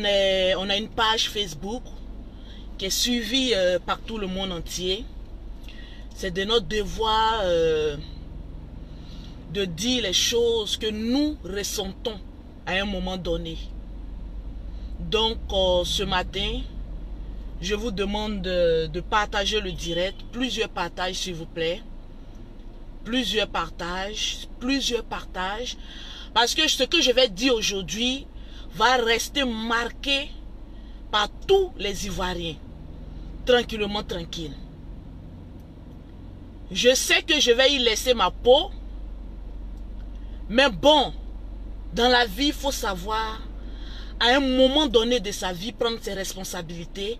On a une page Facebook qui est suivie par tout le monde entier. C'est de notre devoir de dire les choses que nous ressentons à un moment donné. Donc ce matin, je vous demande de partager le direct. Plusieurs partages s'il vous plaît. Plusieurs partages. Parce que ce que je vais dire aujourd'hui va rester marqué par tous les Ivoiriens. Tranquillement, tranquille. Je sais que je vais y laisser ma peau. Mais bon, dans la vie, il faut savoir, à un moment donné de sa vie, prendre ses responsabilités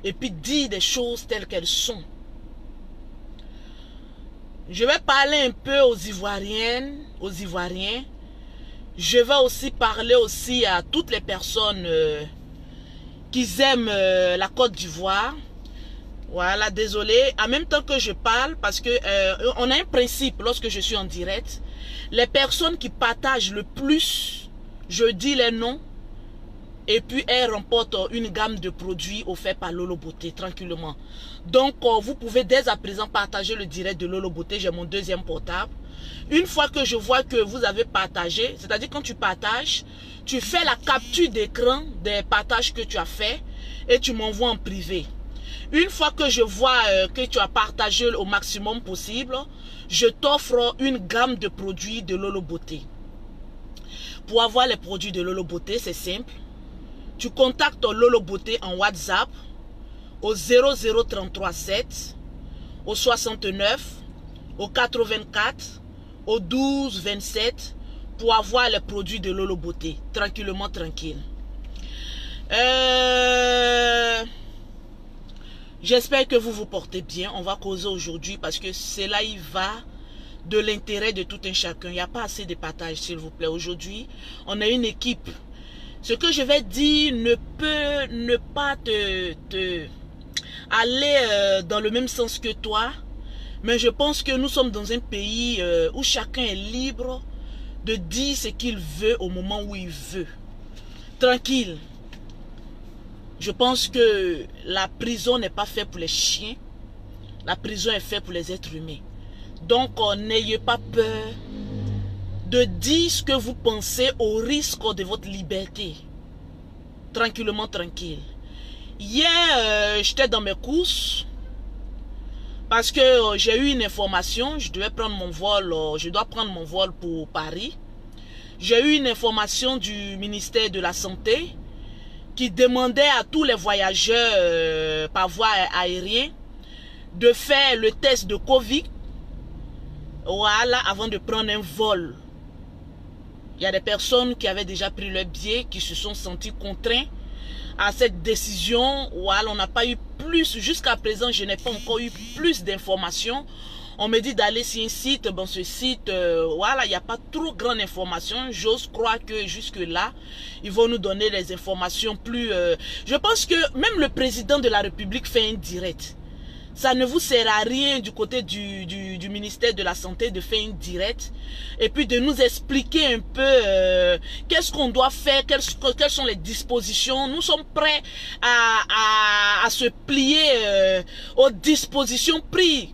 et puis dire des choses telles qu'elles sont. Je vais parler un peu aux Ivoiriennes, aux Ivoiriens. Je vais aussi parler aussi à toutes les personnes qui aiment la Côte d'Ivoire. Voilà, désolé. En même temps que je parle, parce que on a un principe lorsque je suis en direct. Les personnes qui partagent le plus, je dis les noms. Et puis elles remportent une gamme de produits offerts par Lolo Beauté, tranquillement. Donc vous pouvez dès à présent partager le direct de Lolo Beauté. J'ai mon deuxième portable. Une fois que je vois que vous avez partagé, c'est-à-dire quand tu partages, tu fais la capture d'écran des partages que tu as fait et tu m'envoies en privé. Une fois que je vois que tu as partagé au maximum possible, je t'offre une gamme de produits de Lolo Beauté. Pour avoir les produits de Lolo Beauté, c'est simple. Tu contactes Lolo Beauté en WhatsApp au 00337, au 69, au 84, au 12 27 pour avoir les produits de Lolo Beauté. Tranquillement, tranquille. J'espère que vous vous portez bien. On va causer aujourd'hui parce que cela y va de l'intérêt de tout un chacun. Il n'y a pas assez de partage, s'il vous plaît. Aujourd'hui, on a une équipe. Ce que je vais dire ne peut ne pas aller dans le même sens que toi. Mais je pense que nous sommes dans un pays où chacun est libre de dire ce qu'il veut au moment où il veut. Tranquille. Je pense que la prison n'est pas faite pour les chiens. La prison est faite pour les êtres humains. Donc, n'ayez pas peur de dire ce que vous pensez au risque de votre liberté. Tranquillement, tranquille. Hier, j'étais dans mes courses. Parce que j'ai eu une information. Je dois prendre mon vol pour Paris. J'ai eu une information du ministère de la Santé qui demandait à tous les voyageurs par voie aérienne de faire le test de Covid, voilà, avant de prendre un vol. Il y a des personnes qui avaient déjà pris leur billet, qui se sont sentis contraints à cette décision. Voilà, on n'a pas eu plus, jusqu'à présent, je n'ai pas encore eu plus d'informations. On me dit d'aller sur un site, bon ce site, voilà, il n'y a pas trop grande information. J'ose croire que jusque là, ils vont nous donner les informations plus... Je pense que même le président de la République fait un direct. Ça ne vous sert à rien du côté du ministère de la Santé de faire une direct et puis de nous expliquer un peu qu'est-ce qu'on doit faire, quelles sont les dispositions. Nous sommes prêts à se plier aux dispositions prises.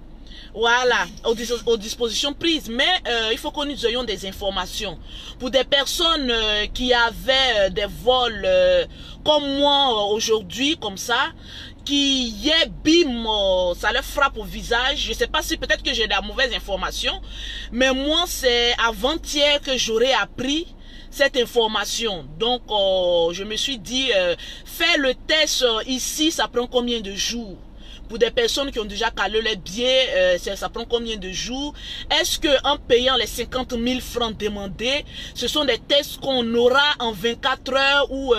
Voilà, aux dispositions prises. Mais il faut que nous ayons des informations. Pour des personnes qui avaient des vols comme moi aujourd'hui, comme ça, qui bim, ça leur frappe au visage. Je ne sais pas si peut-être que j'ai de la mauvaise information, mais moi c'est avant-hier que j'aurais appris cette information. Donc je me suis dit, faire le test ici, ça prend combien de jours? Pour des personnes qui ont déjà calé les billets, ça prend combien de jours? Est-ce qu'en payant les 50 000 francs demandés, ce sont des tests qu'on aura en 24 heures ou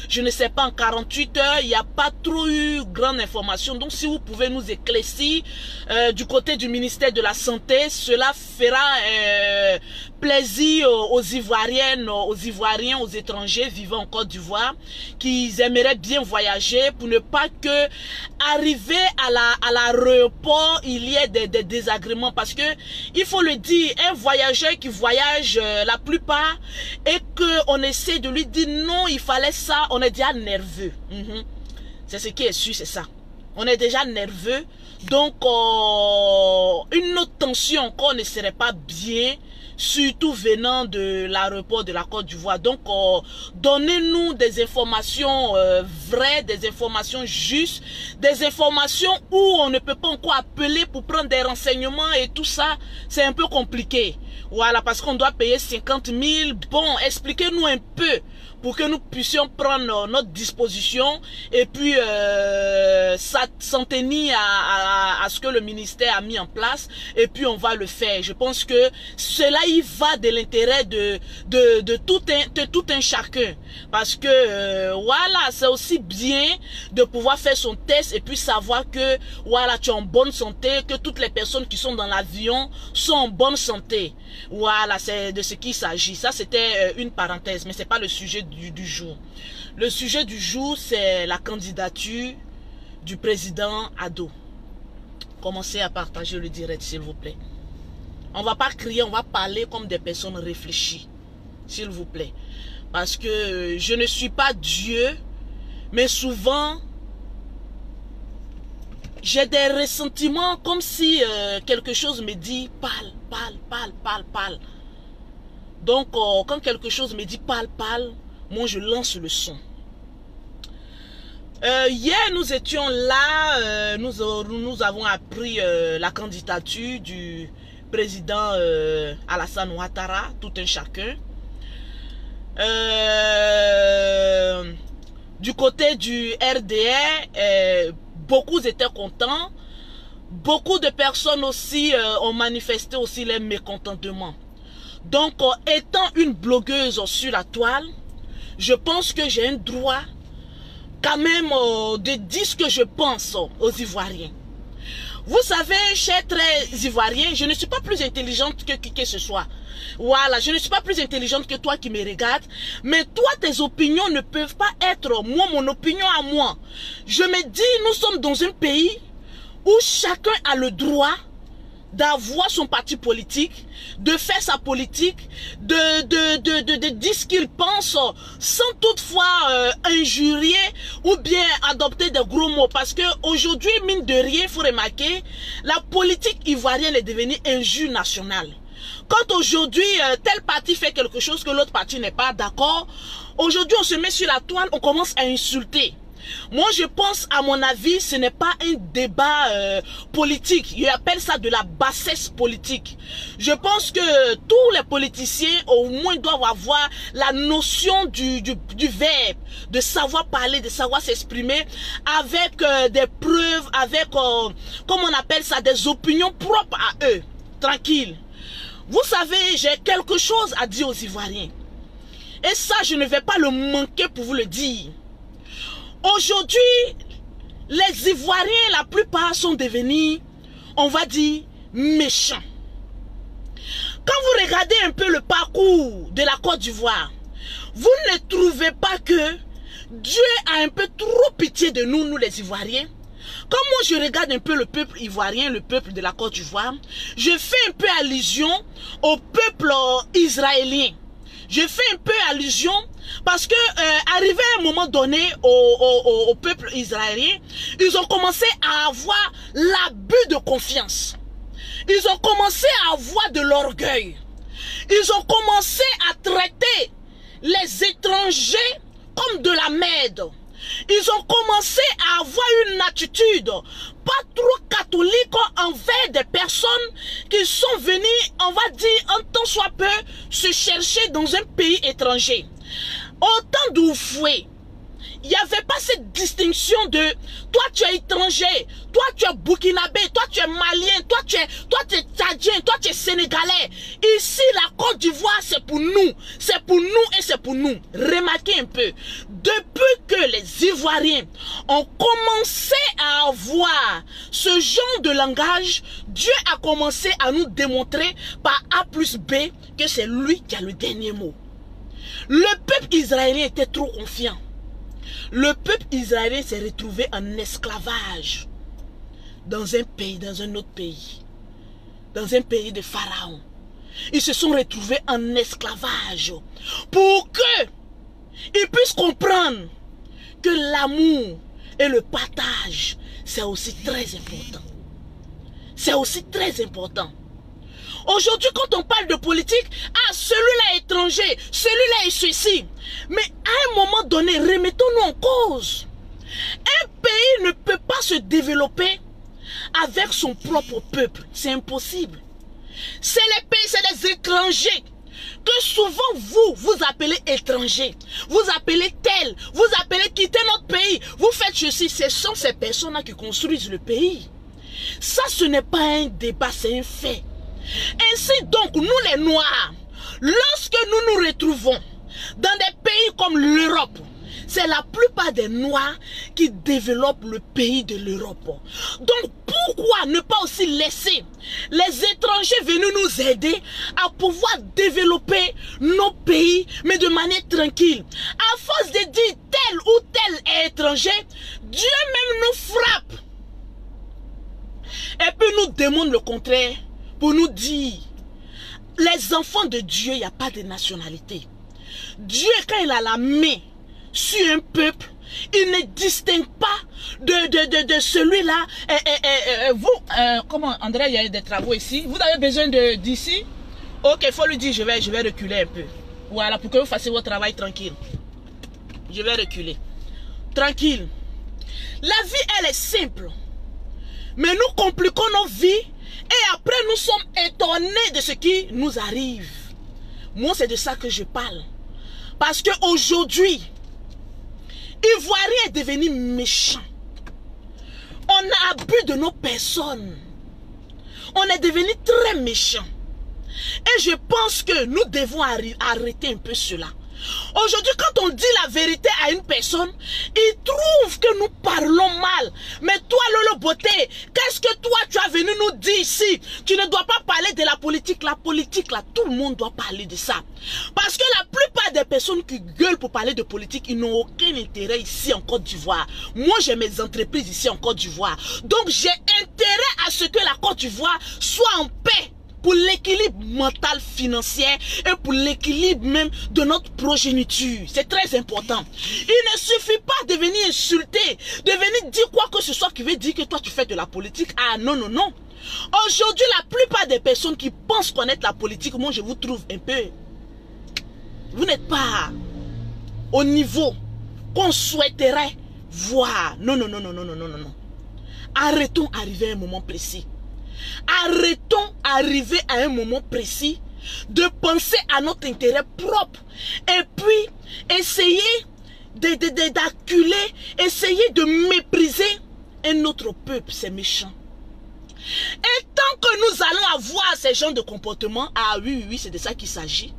je ne sais pas en 48 heures? Il n'y a pas trop eu grande information. Donc si vous pouvez nous éclaircir du côté du ministère de la Santé, cela fera plaisir aux Ivoiriennes, aux Ivoiriens, aux étrangers vivant en Côte d'Ivoire qui aimeraient bien voyager pour ne pas que arriver à l'aéroport, il y ait des désagréments. Parce que, il faut le dire, un voyageur qui voyage la plupart et qu'on essaie de lui dire non, il fallait ça, on est déjà nerveux. C'est ce qui est sûr, c'est ça. On est déjà nerveux. Donc, une autre tension encore ne serait pas bien, surtout venant de l'aéroport de la Côte d'Ivoire. Donc, donnez-nous des informations vraies, des informations justes, des informations où on ne peut pas encore appeler pour prendre des renseignements et tout ça. C'est un peu compliqué. Voilà, parce qu'on doit payer 50 000. Bon, expliquez-nous un peu pour que nous puissions prendre notre disposition et puis s'en tenir à ce que le ministère a mis en place, et puis on va le faire. Je pense que cela y va de l'intérêt de tout un chacun, parce que voilà, c'est aussi bien de pouvoir faire son test et puis savoir que voilà, tu es en bonne santé, que toutes les personnes qui sont dans l'avion sont en bonne santé. Voilà, c'est de ce qu'il s'agit. Ça, c'était une parenthèse, mais c'est pas le sujet du jour. Le sujet du jour, c'est la candidature du président Ado. Commencez à partager le direct, s'il vous plaît. On va pas crier, on va parler comme des personnes réfléchies, s'il vous plaît. Parce que je ne suis pas Dieu, mais souvent, j'ai des ressentiments comme si quelque chose me dit parle, parle, parle, parle, parle. Donc, quand quelque chose me dit parle, parle, moi je lance le son. Hier, nous étions là, nous avons appris la candidature du président Alassane Ouattara, tout un chacun. Du côté du RDR, beaucoup étaient contents. Beaucoup de personnes aussi ont manifesté aussi leur mécontentement. Donc, étant une blogueuse sur la toile, je pense que j'ai un droit quand même de dire ce que je pense aux Ivoiriens. Vous savez, chers très Ivoiriens, je ne suis pas plus intelligente que qui que ce soit. Voilà, je ne suis pas plus intelligente que toi qui me regardes. Mais toi, tes opinions ne peuvent pas être moi, mon opinion à moi. Je me dis, nous sommes dans un pays où chacun a le droit d'avoir son parti politique, de faire sa politique, de dire ce qu'il pense sans toutefois injurier ou bien adopter des gros mots. Parce que aujourd'hui, mine de rien, il faut remarquer, la politique ivoirienne est devenue injure nationale. Quand aujourd'hui, tel parti fait quelque chose que l'autre parti n'est pas d'accord, aujourd'hui on se met sur la toile, on commence à insulter. Moi, je pense, à mon avis, ce n'est pas un débat politique. Je appelle ça de la bassesse politique. Je pense que tous les politiciens, au moins, doivent avoir la notion du verbe, de savoir parler, de savoir s'exprimer, avec des preuves, avec, comment on appelle ça, des opinions propres à eux. Tranquille. Vous savez, j'ai quelque chose à dire aux Ivoiriens. Et ça, je ne vais pas le manquer pour vous le dire. Aujourd'hui, les Ivoiriens, la plupart sont devenus, on va dire, méchants. Quand vous regardez un peu le parcours de la Côte d'Ivoire, vous ne trouvez pas que Dieu a un peu trop pitié de nous, nous les Ivoiriens? Quand moi je regarde un peu le peuple ivoirien, le peuple de la Côte d'Ivoire, je fais un peu allusion au peuple israélien. Je fais un peu allusion parce que arrivé à un moment donné au peuple israélien, ils ont commencé à avoir l'abus de confiance. Ils ont commencé à avoir de l'orgueil. Ils ont commencé à traiter les étrangers comme de la merde. Ils ont commencé à avoir une attitude pas trop catholique envers des personnes qui sont venues, on va dire, en tant soit peu, se chercher dans un pays étranger. Au temps d'Oufoué, il n'y avait pas cette distinction de toi tu es étranger, toi tu es burkinabé, toi tu es malien, toi tu es tchadien, toi tu es sénégalais. Ici la Côte d'Ivoire c'est pour nous et c'est pour nous. Remarquez un peu, depuis que les Ivoiriens ont commencé à avoir ce genre de langage, Dieu a commencé à nous démontrer par A plus B que c'est lui qui a le dernier mot. Le peuple israélien était trop confiant. Le peuple israélien s'est retrouvé en esclavage. dans un pays, dans un autre pays, dans un pays de pharaons. Ils se sont retrouvés en esclavage pour que ils puissent comprendre que l'amour et le partage, c'est aussi très important. C'est aussi très important. Aujourd'hui, quand on parle de politique, ah, celui-là est étranger, celui-là est ceci. Mais à un moment donné, remettons-nous en cause. Un pays ne peut pas se développer avec son propre peuple. C'est impossible. C'est les pays, c'est les étrangers que souvent vous appelez étrangers. Vous appelez tel, vous appelez quitter notre pays. Vous faites ceci. Ce sont ces personnes-là qui construisent le pays. Ça, ce n'est pas un débat, c'est un fait. Ainsi donc, nous les Noirs, lorsque nous nous retrouvons dans des pays comme l'Europe, c'est la plupart des Noirs qui développent le pays de l'Europe. Donc pourquoi ne pas aussi laisser les étrangers venir nous aider à pouvoir développer nos pays, mais de manière tranquille. À force de dire tel ou tel est étranger, Dieu même nous frappe. Et puis nous demande le contraire pour nous dire, les enfants de Dieu, il n'y a pas de nationalité. Dieu, quand il a la main sur un peuple, il ne distingue pas de celui-là. Vous, comment, André, il y a des travaux ici. Vous avez besoin d'ici? Ok, il faut lui dire, je vais reculer un peu. Voilà, pour que vous fassiez votre travail tranquille. Je vais reculer. Tranquille. La vie, elle est simple. Mais nous compliquons nos vies et après nous sommes étonnés de ce qui nous arrive. Moi, c'est de ça que je parle. Parce qu'aujourd'hui, Ivoirien est devenu méchant. On a abusé de nos personnes. On est devenu très méchant. Et je pense que nous devons arrêter un peu cela. Aujourd'hui, quand on dit la vérité à une personne, il trouve que nous parlons mal. Mais toi, Lolo Beauté, qu'est-ce que toi, tu as venu nous dire ici? Tu ne dois pas parler de la politique. La politique, là, tout le monde doit parler de ça. Parce que la plupart des personnes qui gueulent pour parler de politique, ils n'ont aucun intérêt ici en Côte d'Ivoire. Moi, j'ai mes entreprises ici en Côte d'Ivoire. Donc, j'ai intérêt à ce que la Côte d'Ivoire soit en paix. Pour l'équilibre mental, financier et pour l'équilibre même de notre progéniture. C'est très important. Il ne suffit pas de venir insulter, de venir dire quoi que ce soit qui veut dire que toi tu fais de la politique. Ah non, non, non. Aujourd'hui, la plupart des personnes qui pensent connaître la politique, moi je vous trouve un peu... Vous n'êtes pas au niveau qu'on souhaiterait voir. Non, non, non, non, non, non, non, non. Arrêtons d'arriver à un moment précis. Arrêtons d'arriver à un moment précis de penser à notre intérêt propre et puis essayer d'acculer, essayer de mépriser un autre peuple. C'est méchant. Et tant que nous allons avoir ces genres de comportements, ah oui, oui, c'est de ça qu'il s'agit,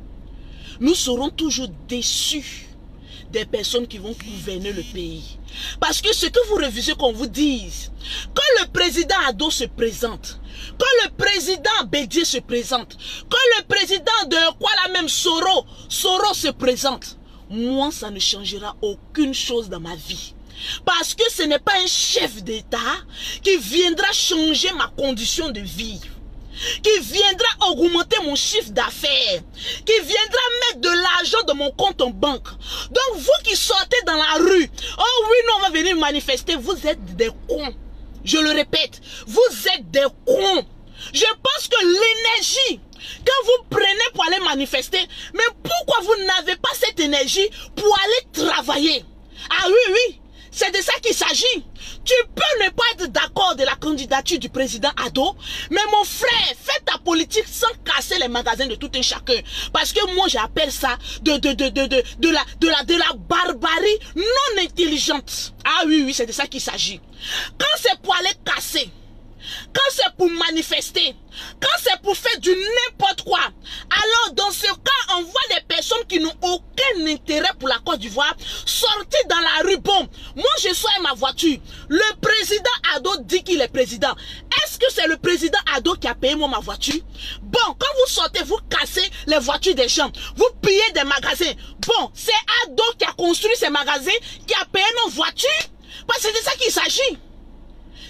nous serons toujours déçus des personnes qui vont gouverner le pays. Parce que ce que vous refusez qu'on vous dise, quand le président Ado se présente, quand le président Bédié se présente, quand le président de quoi la même Soro se présente, moi ça ne changera aucune chose dans ma vie. Parce que ce n'est pas un chef d'État qui viendra changer ma condition de vie, qui viendra augmenter mon chiffre d'affaires, qui viendra mettre de l'argent dans mon compte en banque. Donc vous qui sortez dans la rue, oh oui, non, on va venir manifester, vous êtes des cons. Je le répète, vous êtes des cons. Je pense que l'énergie que vous prenez pour aller manifester, mais pourquoi vous n'avez pas cette énergie pour aller travailler? Ah oui, oui, c'est de ça qu'il s'agit. Tu peux ne pas être d'accord de la candidature du président Ado, mais mon frère, fais ta politique sans casser les magasins de tout un chacun. Parce que moi, j'appelle ça de la barbarie non intelligente. Ah oui, oui, c'est de ça qu'il s'agit. Quand c'est pour aller casser, quand c'est pour manifester, quand c'est pour faire du n'importe quoi, alors dans ce cas, on voit des personnes qui n'ont aucun intérêt pour la Côte d'Ivoire sortir dans la rue. Bon, moi je suis à ma voiture. Le président Ado dit qu'il est président. Est-ce que c'est le président Ado qui a payé moi ma voiture? Bon, quand vous sortez, vous cassez les voitures des gens, vous pillez des magasins. Bon, c'est Ado qui a construit ces magasins, qui a payé nos voitures. Parce que c'est de ça qu'il s'agit.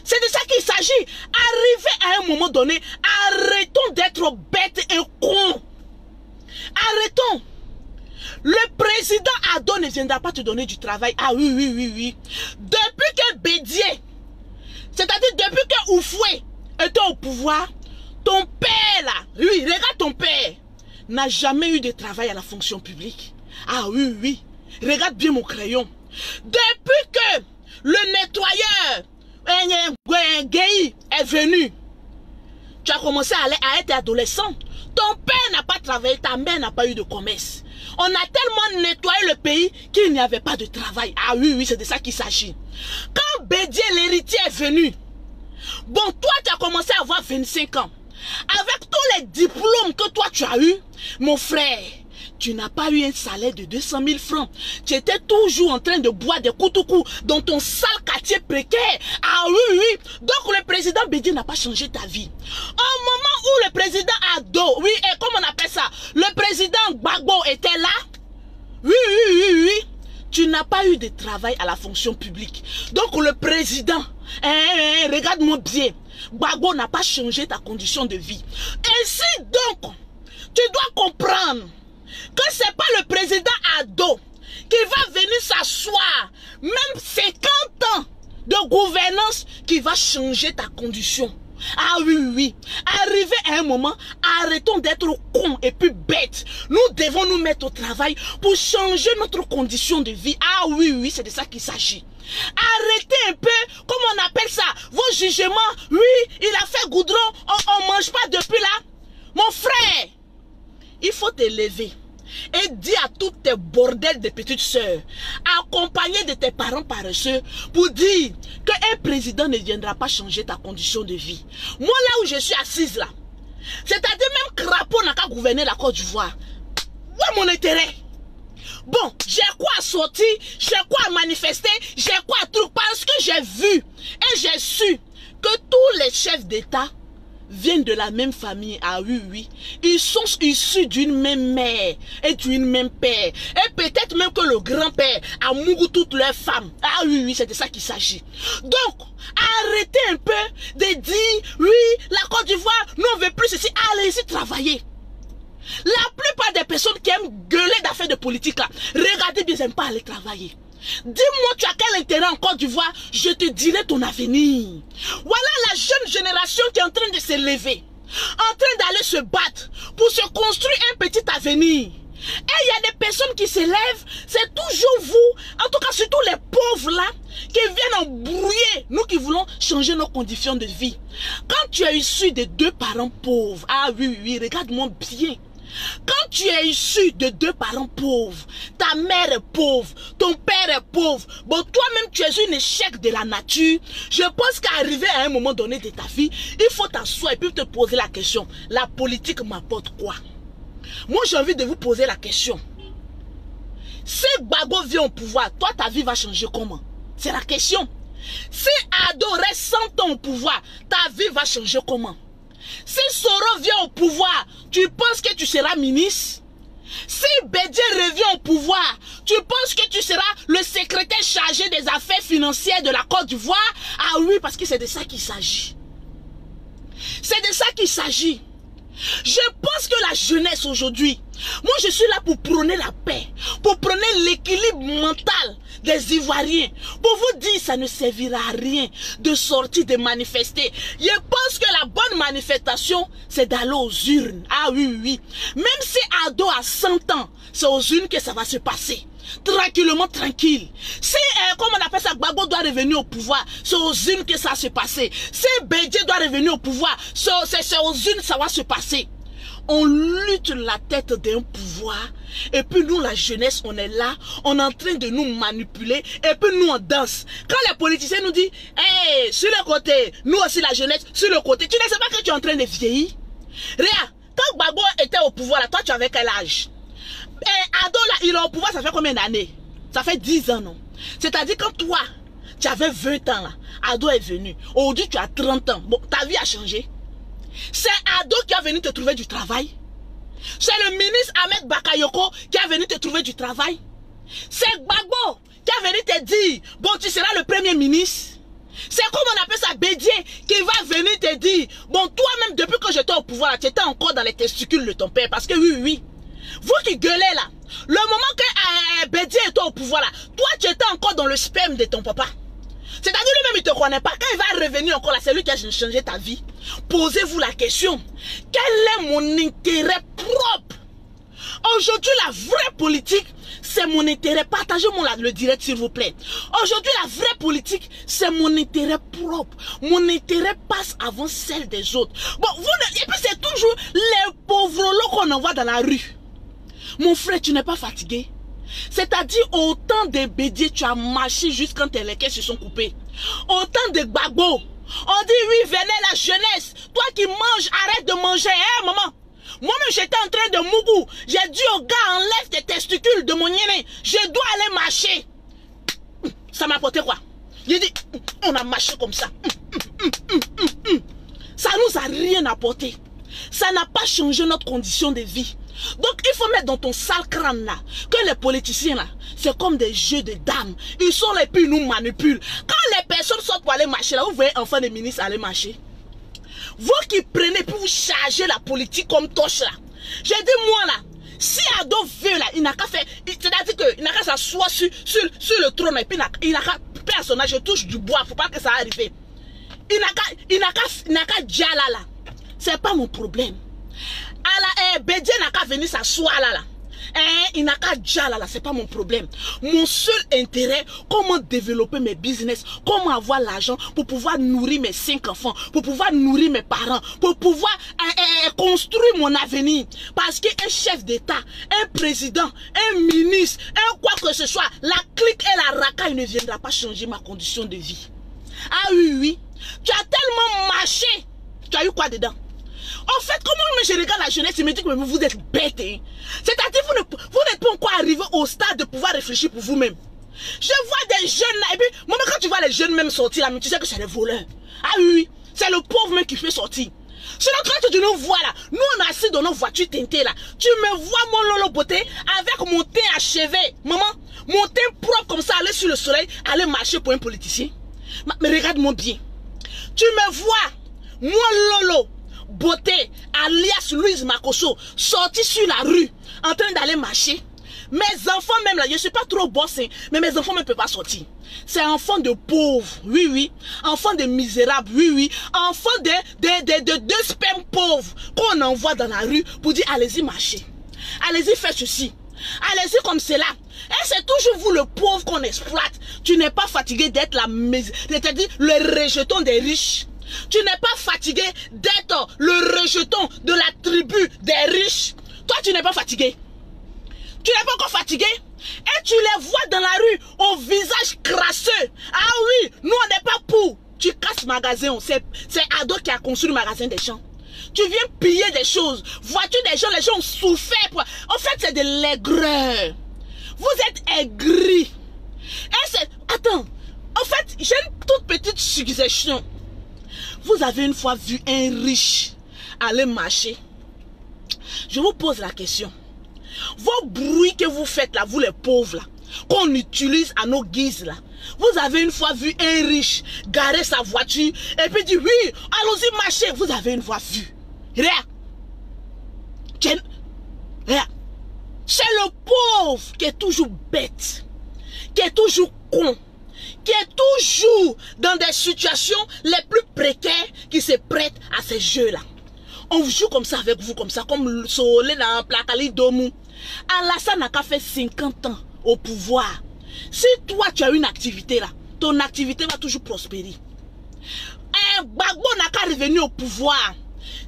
C'est de ça qu'il s'agit. Arriver à un moment donné, arrêtons d'être bêtes et cons. Arrêtons. Le président Ado ne viendra pas te donner du travail. Ah oui, oui, oui, oui. Depuis que Bédié, c'est-à-dire depuis que Oufoué était au pouvoir, ton père là, oui, regarde ton père, n'a jamais eu de travail à la fonction publique. Ah oui, oui. Regarde bien mon crayon. Depuis que le nettoyeur Gueye est venu, tu as commencé à être adolescent. Ton père n'a pas travaillé, ta mère n'a pas eu de commerce. On a tellement nettoyé le pays qu'il n'y avait pas de travail. Ah oui, oui, c'est de ça qu'il s'agit. Quand Bédié, l'héritier, est venu, bon, toi, tu as commencé à avoir 25 ans. Avec tous les diplômes que toi, tu as eu, mon frère, tu n'as pas eu un salaire de 200 000 francs. Tu étais toujours en train de boire des coups dans ton sale quartier précaire. Ah oui, oui. Donc le président Bédié n'a pas changé ta vie. Au moment où le président Ado, oui, et comment on appelle ça, le président Gbagbo était là, oui, oui, oui, oui, tu n'as pas eu de travail à la fonction publique. Donc le président, regarde-moi bien, Gbagbo n'a pas changé ta condition de vie. Ainsi donc, tu dois comprendre que ce n'est pas le président Ado qui va venir s'asseoir, même 50 ans de gouvernance, qui va changer ta condition. Ah oui, oui. Arrivé à un moment, arrêtons d'être cons et puis bêtes. Nous devons nous mettre au travail pour changer notre condition de vie. Ah oui, oui, c'est de ça qu'il s'agit. Arrêtez un peu, comment on appelle ça, vos jugements. Oui, il a fait goudron, on ne mange pas depuis là. Mon frère, il faut te lever et dis à toutes tes bordels de petites sœurs, accompagnées de tes parents paresseux, pour dire qu'un président ne viendra pas changer ta condition de vie. Moi, là où je suis assise là, c'est-à-dire même Crapaud n'a qu'à gouverner la Côte d'Ivoire. Où est mon intérêt? Bon, j'ai quoi à sortir, j'ai quoi à manifester, j'ai quoi à truc, parce que j'ai vu et j'ai su que tous les chefs d'État viennent de la même famille. Ah oui, oui. Ils sont issus d'une même mère et d'une même père. Et peut-être même que le grand-père a mouru toutes leurs femmes. Ah oui, oui, c'est de ça qu'il s'agit. Donc, arrêtez un peu de dire, oui, la Côte d'Ivoire, nous on veut plus ceci. Allez-y travailler. La plupart des personnes qui aiment gueuler d'affaires de politique là, regardez bien, ils n'aiment pas aller travailler. Dis-moi, tu as quel intérêt en Côte d'Ivoire? Je te dirai ton avenir. Voilà la jeune génération qui est en train de se lever, en train d'aller se battre pour se construire un petit avenir. Et il y a des personnes qui se lèvent, c'est toujours vous, en tout cas surtout les pauvres là, qui viennent embrouiller, nous qui voulons changer nos conditions de vie. Quand tu es issu de 2 parents pauvres, ah oui, oui, regarde-moi bien. Quand tu es issu de 2 parents pauvres, ta mère est pauvre, ton père est pauvre, bon toi-même tu es un échec de la nature, je pense qu'arriver à un moment donné de ta vie, il faut t'asseoir et puis te poser la question, la politique m'apporte quoi? Moi j'ai envie de vous poser la question. Si Gbagbo vient au pouvoir, toi ta vie va changer comment? C'est la question. Si Ado reste 100 ans au pouvoir, ta vie va changer comment? Si Soro vient au pouvoir, tu penses que tu seras ministre? Si Bédié revient au pouvoir, tu penses que tu seras le secrétaire chargé des affaires financières de la Côte d'Ivoire? Ah oui, parce que c'est de ça qu'il s'agit. C'est de ça qu'il s'agit. Je pense que la jeunesse aujourd'hui, moi je suis là pour prôner la paix, pour prôner l'équilibre mental des Ivoiriens, pour vous dire ça ne servira à rien de sortir, de manifester. Je pense que la bonne manifestation, c'est d'aller aux urnes. Ah oui, oui. Même si Ado a 100 ans, c'est aux urnes que ça va se passer. Tranquillement, tranquille. Si, comment on appelle ça, Gbagbo doit revenir au pouvoir, c'est aux urnes que ça va se passer. Si Bédié doit revenir au pouvoir, c'est aux urnes que ça va se passer. On lutte la tête d'un pouvoir, et puis nous, la jeunesse, on est là, on est en train de nous manipuler, et puis nous, on danse. Quand les politiciens nous disent, hey, sur le côté, nous aussi, la jeunesse, sur le côté, tu ne sais pas que tu es en train de vieillir? Regarde, quand Gbagbo était au pouvoir, là, toi, tu avais quel âge? Et Ado, là, il est au pouvoir, ça fait combien d'années? Ça fait 10 ans, non? C'est-à-dire, quand toi, tu avais 20 ans, là, Ado est venu. Aujourd'hui, tu as 30 ans. Bon, ta vie a changé. C'est Ado qui a venu te trouver du travail. C'est le ministre Ahmed Bakayoko qui a venu te trouver du travail. C'est Gbagbo qui a venu te dire, bon, tu seras le premier ministre. C'est comme on appelle ça, Bédier, qui va venir te dire, bon, toi-même, depuis que j'étais au pouvoir, tu étais encore dans les testicules de ton père. Parce que oui, vous qui gueulez là, le moment que Bédier était au pouvoir là, toi, tu étais encore dans le sperme de ton papa. C'est-à-dire lui-même, il ne te connaît pas. Quand il va revenir encore là, c'est lui qui a changé ta vie. Posez-vous la question, quel est mon intérêt propre? Aujourd'hui, la vraie politique, c'est mon intérêt. Partagez-moi le direct, s'il vous plaît. Aujourd'hui, la vraie politique, c'est mon intérêt propre. Mon intérêt passe avant celle des autres. Bon, et puis c'est toujours les pauvres lots qu'on envoie dans la rue. Mon frère, tu n'es pas fatigué? C'est-à-dire, autant de Bédier, tu as marché jusqu'à quand tes lèvres se sont coupés. Autant de Gbagbo. On dit, oui, venez la jeunesse. Toi qui manges, arrête de manger, hein, maman. Moi-même, j'étais en train de mougou. J'ai dit au gars, enlève tes testicules de mon yéné. Je dois aller marcher. Ça m'a apporté quoi? J'ai dit, on a marché comme ça. Ça nous a rien apporté. Ça n'a pas changé notre condition de vie. Donc, il faut mettre dans ton sale crâne là, que les politiciens là, c'est comme des jeux de dames. Ils sont là et puis ils nous manipulent. Quand les personnes sortent pour aller marcher là, vous voyez enfants de ministres aller marcher. Vous qui prenez pour vous charger la politique comme torche là. J'ai dit moi là, si Ado veut là, il n'a qu'à faire, c'est-à-dire qu'il n'a qu'à s'asseoir sur le trône et puis il n'a qu'à personnage, je touche du bois, faut pas que ça arrive. Il n'a qu'à dire là. C'est pas mon problème. Bédier n'a qu'à venir s'asseoir là. Il n'a qu'à dire là, c'est pas mon problème. Mon seul intérêt, comment développer mes business, comment avoir l'argent pour pouvoir nourrir mes 5 enfants, pour pouvoir nourrir mes parents, pour pouvoir construire mon avenir. Parce qu'un chef d'État, un président, un ministre, un quoi que ce soit, la clique et la racaille ne viendra pas changer ma condition de vie. Ah oui, tu as tellement marché, tu as eu quoi dedans? En fait, comment je regarde la jeunesse, il me dit que vous êtes bête. Hein? C'est-à-dire vous n'êtes pas encore arrivé au stade de pouvoir réfléchir pour vous-même. Je vois des jeunes là, et puis, moi, quand tu vois les jeunes même sortir là, mais tu sais que c'est des voleurs. Ah oui, c'est le pauvre même qui fait sortir. Sinon, quand tu nous vois là, nous on est assis dans nos voitures teintées là. Tu me vois mon lolo beauté avec mon teint achevé. Maman, mon teint propre comme ça, aller sur le soleil, aller marcher pour un politicien. Mais regarde-moi bien. Tu me vois, mon lolo beauté, alias Louise Makoso, sorti sur la rue, en train d'aller marcher. Mes enfants même là, je ne suis pas trop boss, mais mes enfants ne peuvent pas sortir. C'est enfants de pauvres, oui. Enfants de misérables, oui. Enfants de deux spermes pauvres qu'on envoie dans la rue pour dire allez-y marcher. Allez-y faire ceci. Allez-y comme cela. Et c'est toujours vous le pauvre qu'on exploite. Tu n'es pas fatigué d'être c'est-à-dire le rejeton des riches. Tu n'es pas fatigué d'être le rejeton de la tribu des riches. Toi, tu n'es pas fatigué. Tu n'es pas encore fatigué. Et tu les vois dans la rue au visage crasseux. Ah oui, nous on n'est pas pour. Tu casses magasin. C'est Ado qui a construit le magasin des gens. Tu viens piller des choses. Vois-tu des gens, les gens ont souffert. En fait, c'est de l'aigreur. Vous êtes aigris. Et c'est... Attends. En fait, j'ai une toute petite suggestion. Vous avez une fois vu un riche aller marcher? Je vous pose la question. Vos bruits que vous faites là, vous les pauvres là, qu'on utilise à nos guises là. Vous avez une fois vu un riche garer sa voiture et puis dire oui, allons-y marcher. Vous avez une fois vu. Regarde. C'est le pauvre qui est toujours bête, qui est toujours con, qui est toujours dans des situations les plus précaires qui se prêtent à ces jeux-là. On vous joue comme ça avec vous, comme ça, comme le soleil dans un placali d'Omu. Alassane n'a qu'à fait 50 ans au pouvoir. Si toi tu as une activité là, ton activité va toujours prospérer. Un Gbagbo n'a qu'à revenir au pouvoir.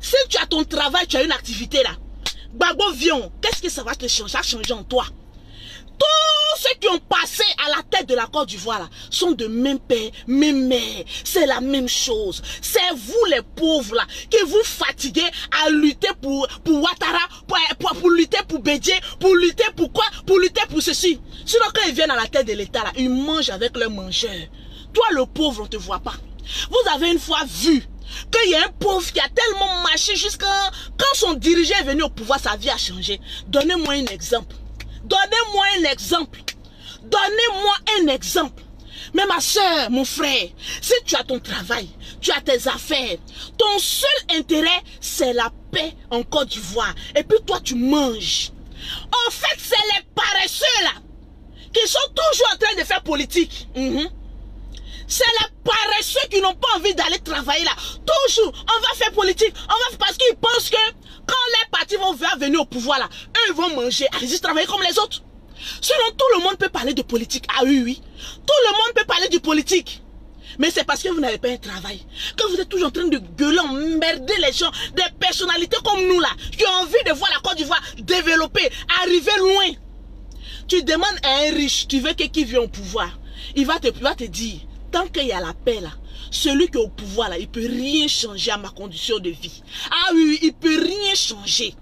Si tu as ton travail, tu as une activité là, Gbagbo vient, qu'est-ce que ça va te changer, changer en toi? Tous ceux qui ont passé à la tête de la Côte d'Ivoire là sont de même père, même mère. C'est la même chose. C'est vous les pauvres là qui vous fatiguez à lutter pour Ouattara, pour lutter pour Bédier, pour lutter pour quoi? Pour lutter pour ceci. Sinon quand ils viennent à la tête de l'État là, ils mangent avec leurs mangeurs. Toi le pauvre, on ne te voit pas. Vous avez une fois vu qu'il y a un pauvre qui a tellement marché jusqu'à quand son dirigeant est venu au pouvoir, sa vie a changé. Donnez-moi un exemple. Donnez-moi un exemple. Donnez-moi un exemple. Mais ma soeur, mon frère, si tu as ton travail, tu as tes affaires, ton seul intérêt, c'est la paix en Côte d'Ivoire. Et puis toi, tu manges. En fait, c'est les paresseux là, qui sont toujours en train de faire politique. C'est les paresseux qui n'ont pas envie d'aller travailler là. Toujours, on va faire politique. Parce qu'ils pensent que quand les partis vont venir au pouvoir là, eux ils vont manger, allez-y travailler comme les autres. Sinon, tout le monde peut parler de politique. Ah oui, oui. Tout le monde peut parler de politique. Mais c'est parce que vous n'avez pas un travail. Que vous êtes toujours en train de gueuler, emmerder les gens, des personnalités comme nous là, qui ont envie de voir la Côte d'Ivoire développer, arriver loin. Tu demandes à un riche, tu veux que qui vient au pouvoir. Il va te dire, tant qu'il y a la paix là, celui qui est au pouvoir là, il ne peut rien changer à ma condition de vie. Ah oui, oui, il ne peut rien changer.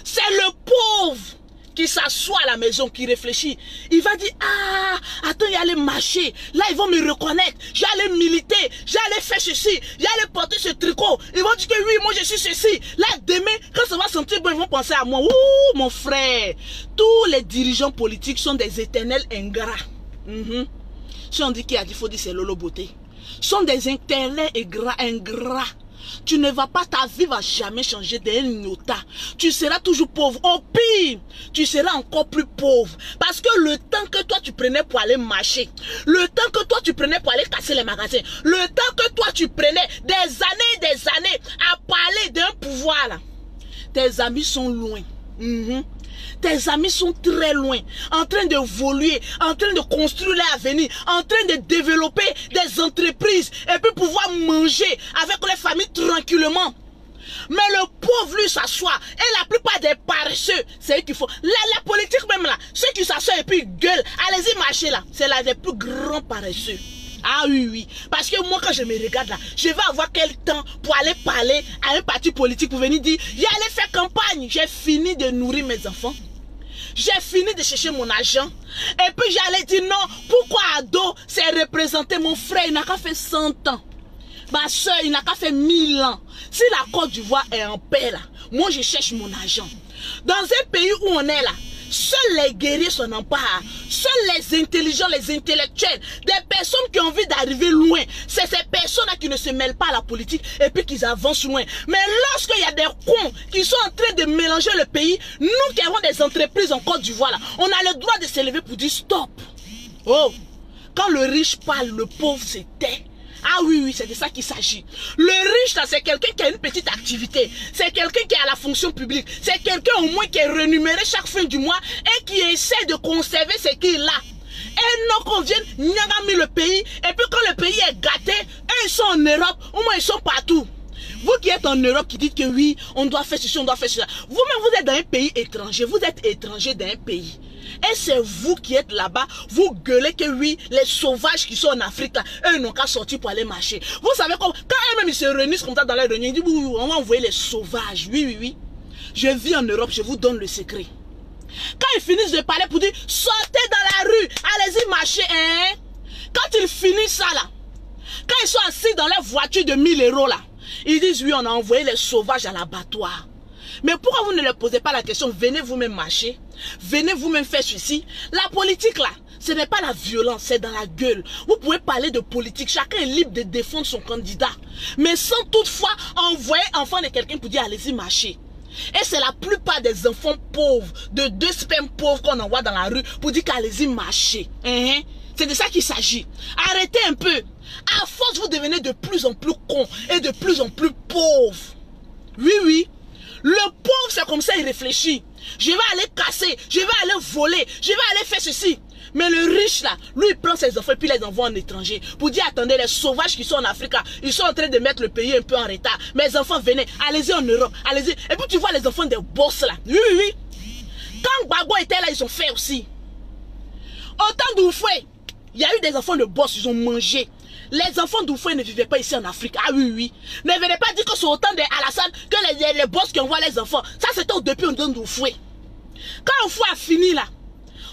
C'est le pauvre qui s'assoit à la maison, qui réfléchit. Il va dire, ah, attends, il y a les marchés. Là, ils vont me reconnaître. J'allais militer. J'allais faire ceci. J'allais porter ce tricot. Ils vont dire que oui, moi, je suis ceci. Là, demain, quand ça va sentir bon, ils vont penser à moi. Ouh, mon frère. Tous les dirigeants politiques sont des éternels ingrats. Si on dit qu'il a dit, il faut dire c'est Lolo Beauté. Sont des éternels ingrats. Tu ne vas pas, ta vie va jamais changer d'un iota. Tu seras toujours pauvre. Au pire, tu seras encore plus pauvre. Parce que le temps que toi tu prenais pour aller marcher, le temps que toi tu prenais pour aller casser les magasins, le temps que toi tu prenais des années à parler d'un pouvoir là, tes amis sont loin. Tes amis sont très loin, en train d'évoluer, en train de construire leur avenir, en train de développer des entreprises et puis pouvoir manger avec les familles tranquillement. Mais le pauvre lui s'assoit et la plupart des paresseux, c'est eux qui font. La politique même là, ceux qui s'assoient et puis gueulent, allez-y marcher là, c'est là des plus grands paresseux. Ah oui, oui. Parce que moi, quand je me regarde là, je vais avoir quel temps pour aller parler à un parti politique pour venir dire, j'allais faire campagne. J'ai fini de nourrir mes enfants. J'ai fini de chercher mon argent. Et puis j'allais dire non, pourquoi Ado s'est représenté mon frère, il n'a qu'à fait 100 ans. Ma soeur, il n'a qu'à fait 1000 ans. Si la Côte d'Ivoire est en paix là, moi je cherche mon argent. Dans un pays où on est là, seuls les guerriers s'en emparent, seuls les intelligents, les intellectuels, des personnes qui ont envie d'arriver loin. C'est ces personnes-là qui ne se mêlent pas à la politique et puis qui avancent loin. Mais lorsqu'il y a des cons qui sont en train de mélanger le pays, nous qui avons des entreprises en Côte d'Ivoire, on a le droit de se lever pour dire stop. Oh, quand le riche parle, le pauvre se tait. Ah oui, oui, c'est de ça qu'il s'agit. Le riche, là, c'est quelqu'un qui a une petite activité. C'est quelqu'un qui a la fonction publique. C'est quelqu'un au moins qui est rémunéré chaque fin du mois et qui essaie de conserver ce qu'il a. Et non qu'on vienne nyagami le pays. Et puis quand le pays est gâté, eux ils sont en Europe, au moins ils sont partout. Vous qui êtes en Europe, qui dites que oui, on doit faire ceci, on doit faire cela. Vous-même, vous êtes dans un pays étranger. Vous êtes étranger dans un pays. Et c'est vous qui êtes là-bas, vous gueulez que oui, les sauvages qui sont en Afrique, là, eux n'ont qu'à sortir pour aller marcher. Vous savez quoi, quand eux-mêmes ils se réunissent comme ça dans leur réunion, ils disent oui, oui, on va envoyer les sauvages. Oui, oui, oui. Je vis en Europe, je vous donne le secret. Quand ils finissent de parler pour dire sortez dans la rue, allez-y marcher, hein. Quand ils finissent ça là, quand ils sont assis dans leur voiture de 1000 € là, ils disent oui, on a envoyé les sauvages à l'abattoir. Mais pourquoi vous ne leur posez pas la question, venez vous-même marcher, venez vous-même faire ceci. La politique là, ce n'est pas la violence, c'est dans la gueule. Vous pouvez parler de politique, chacun est libre de défendre son candidat. Mais sans toutefois envoyer enfant de quelqu'un pour dire allez-y marcher. Et c'est la plupart des enfants pauvres, de 2 spermes pauvres qu'on envoie dans la rue pour dire qu'allez-y marcher. C'est de ça qu'il s'agit. Arrêtez un peu. À force, vous devenez de plus en plus cons et de plus en plus pauvres. Oui, oui. Le pauvre, c'est comme ça, il réfléchit. Je vais aller casser, je vais aller voler, je vais aller faire ceci. Mais le riche là, lui il prend ses enfants et puis les envoie en étranger. Pour dire, attendez, les sauvages qui sont en Afrique là, ils sont en train de mettre le pays un peu en retard. Mes enfants, venez, allez-y en Europe, allez-y. Et puis tu vois les enfants des boss là. Oui, oui, oui. Quand Gbagbo était là, ils ont fait aussi. Autant d'Oufoué, il y a eu des enfants de boss, ils ont mangé. Les enfants d'Oufoué ne vivaient pas ici en Afrique. Ah oui, oui. Ne venez pas dire que c'est autant d'Alassane que les boss qui envoient les enfants. Ça, c'était depuis autant d'Oufoué. Quand Oufoué a fini là,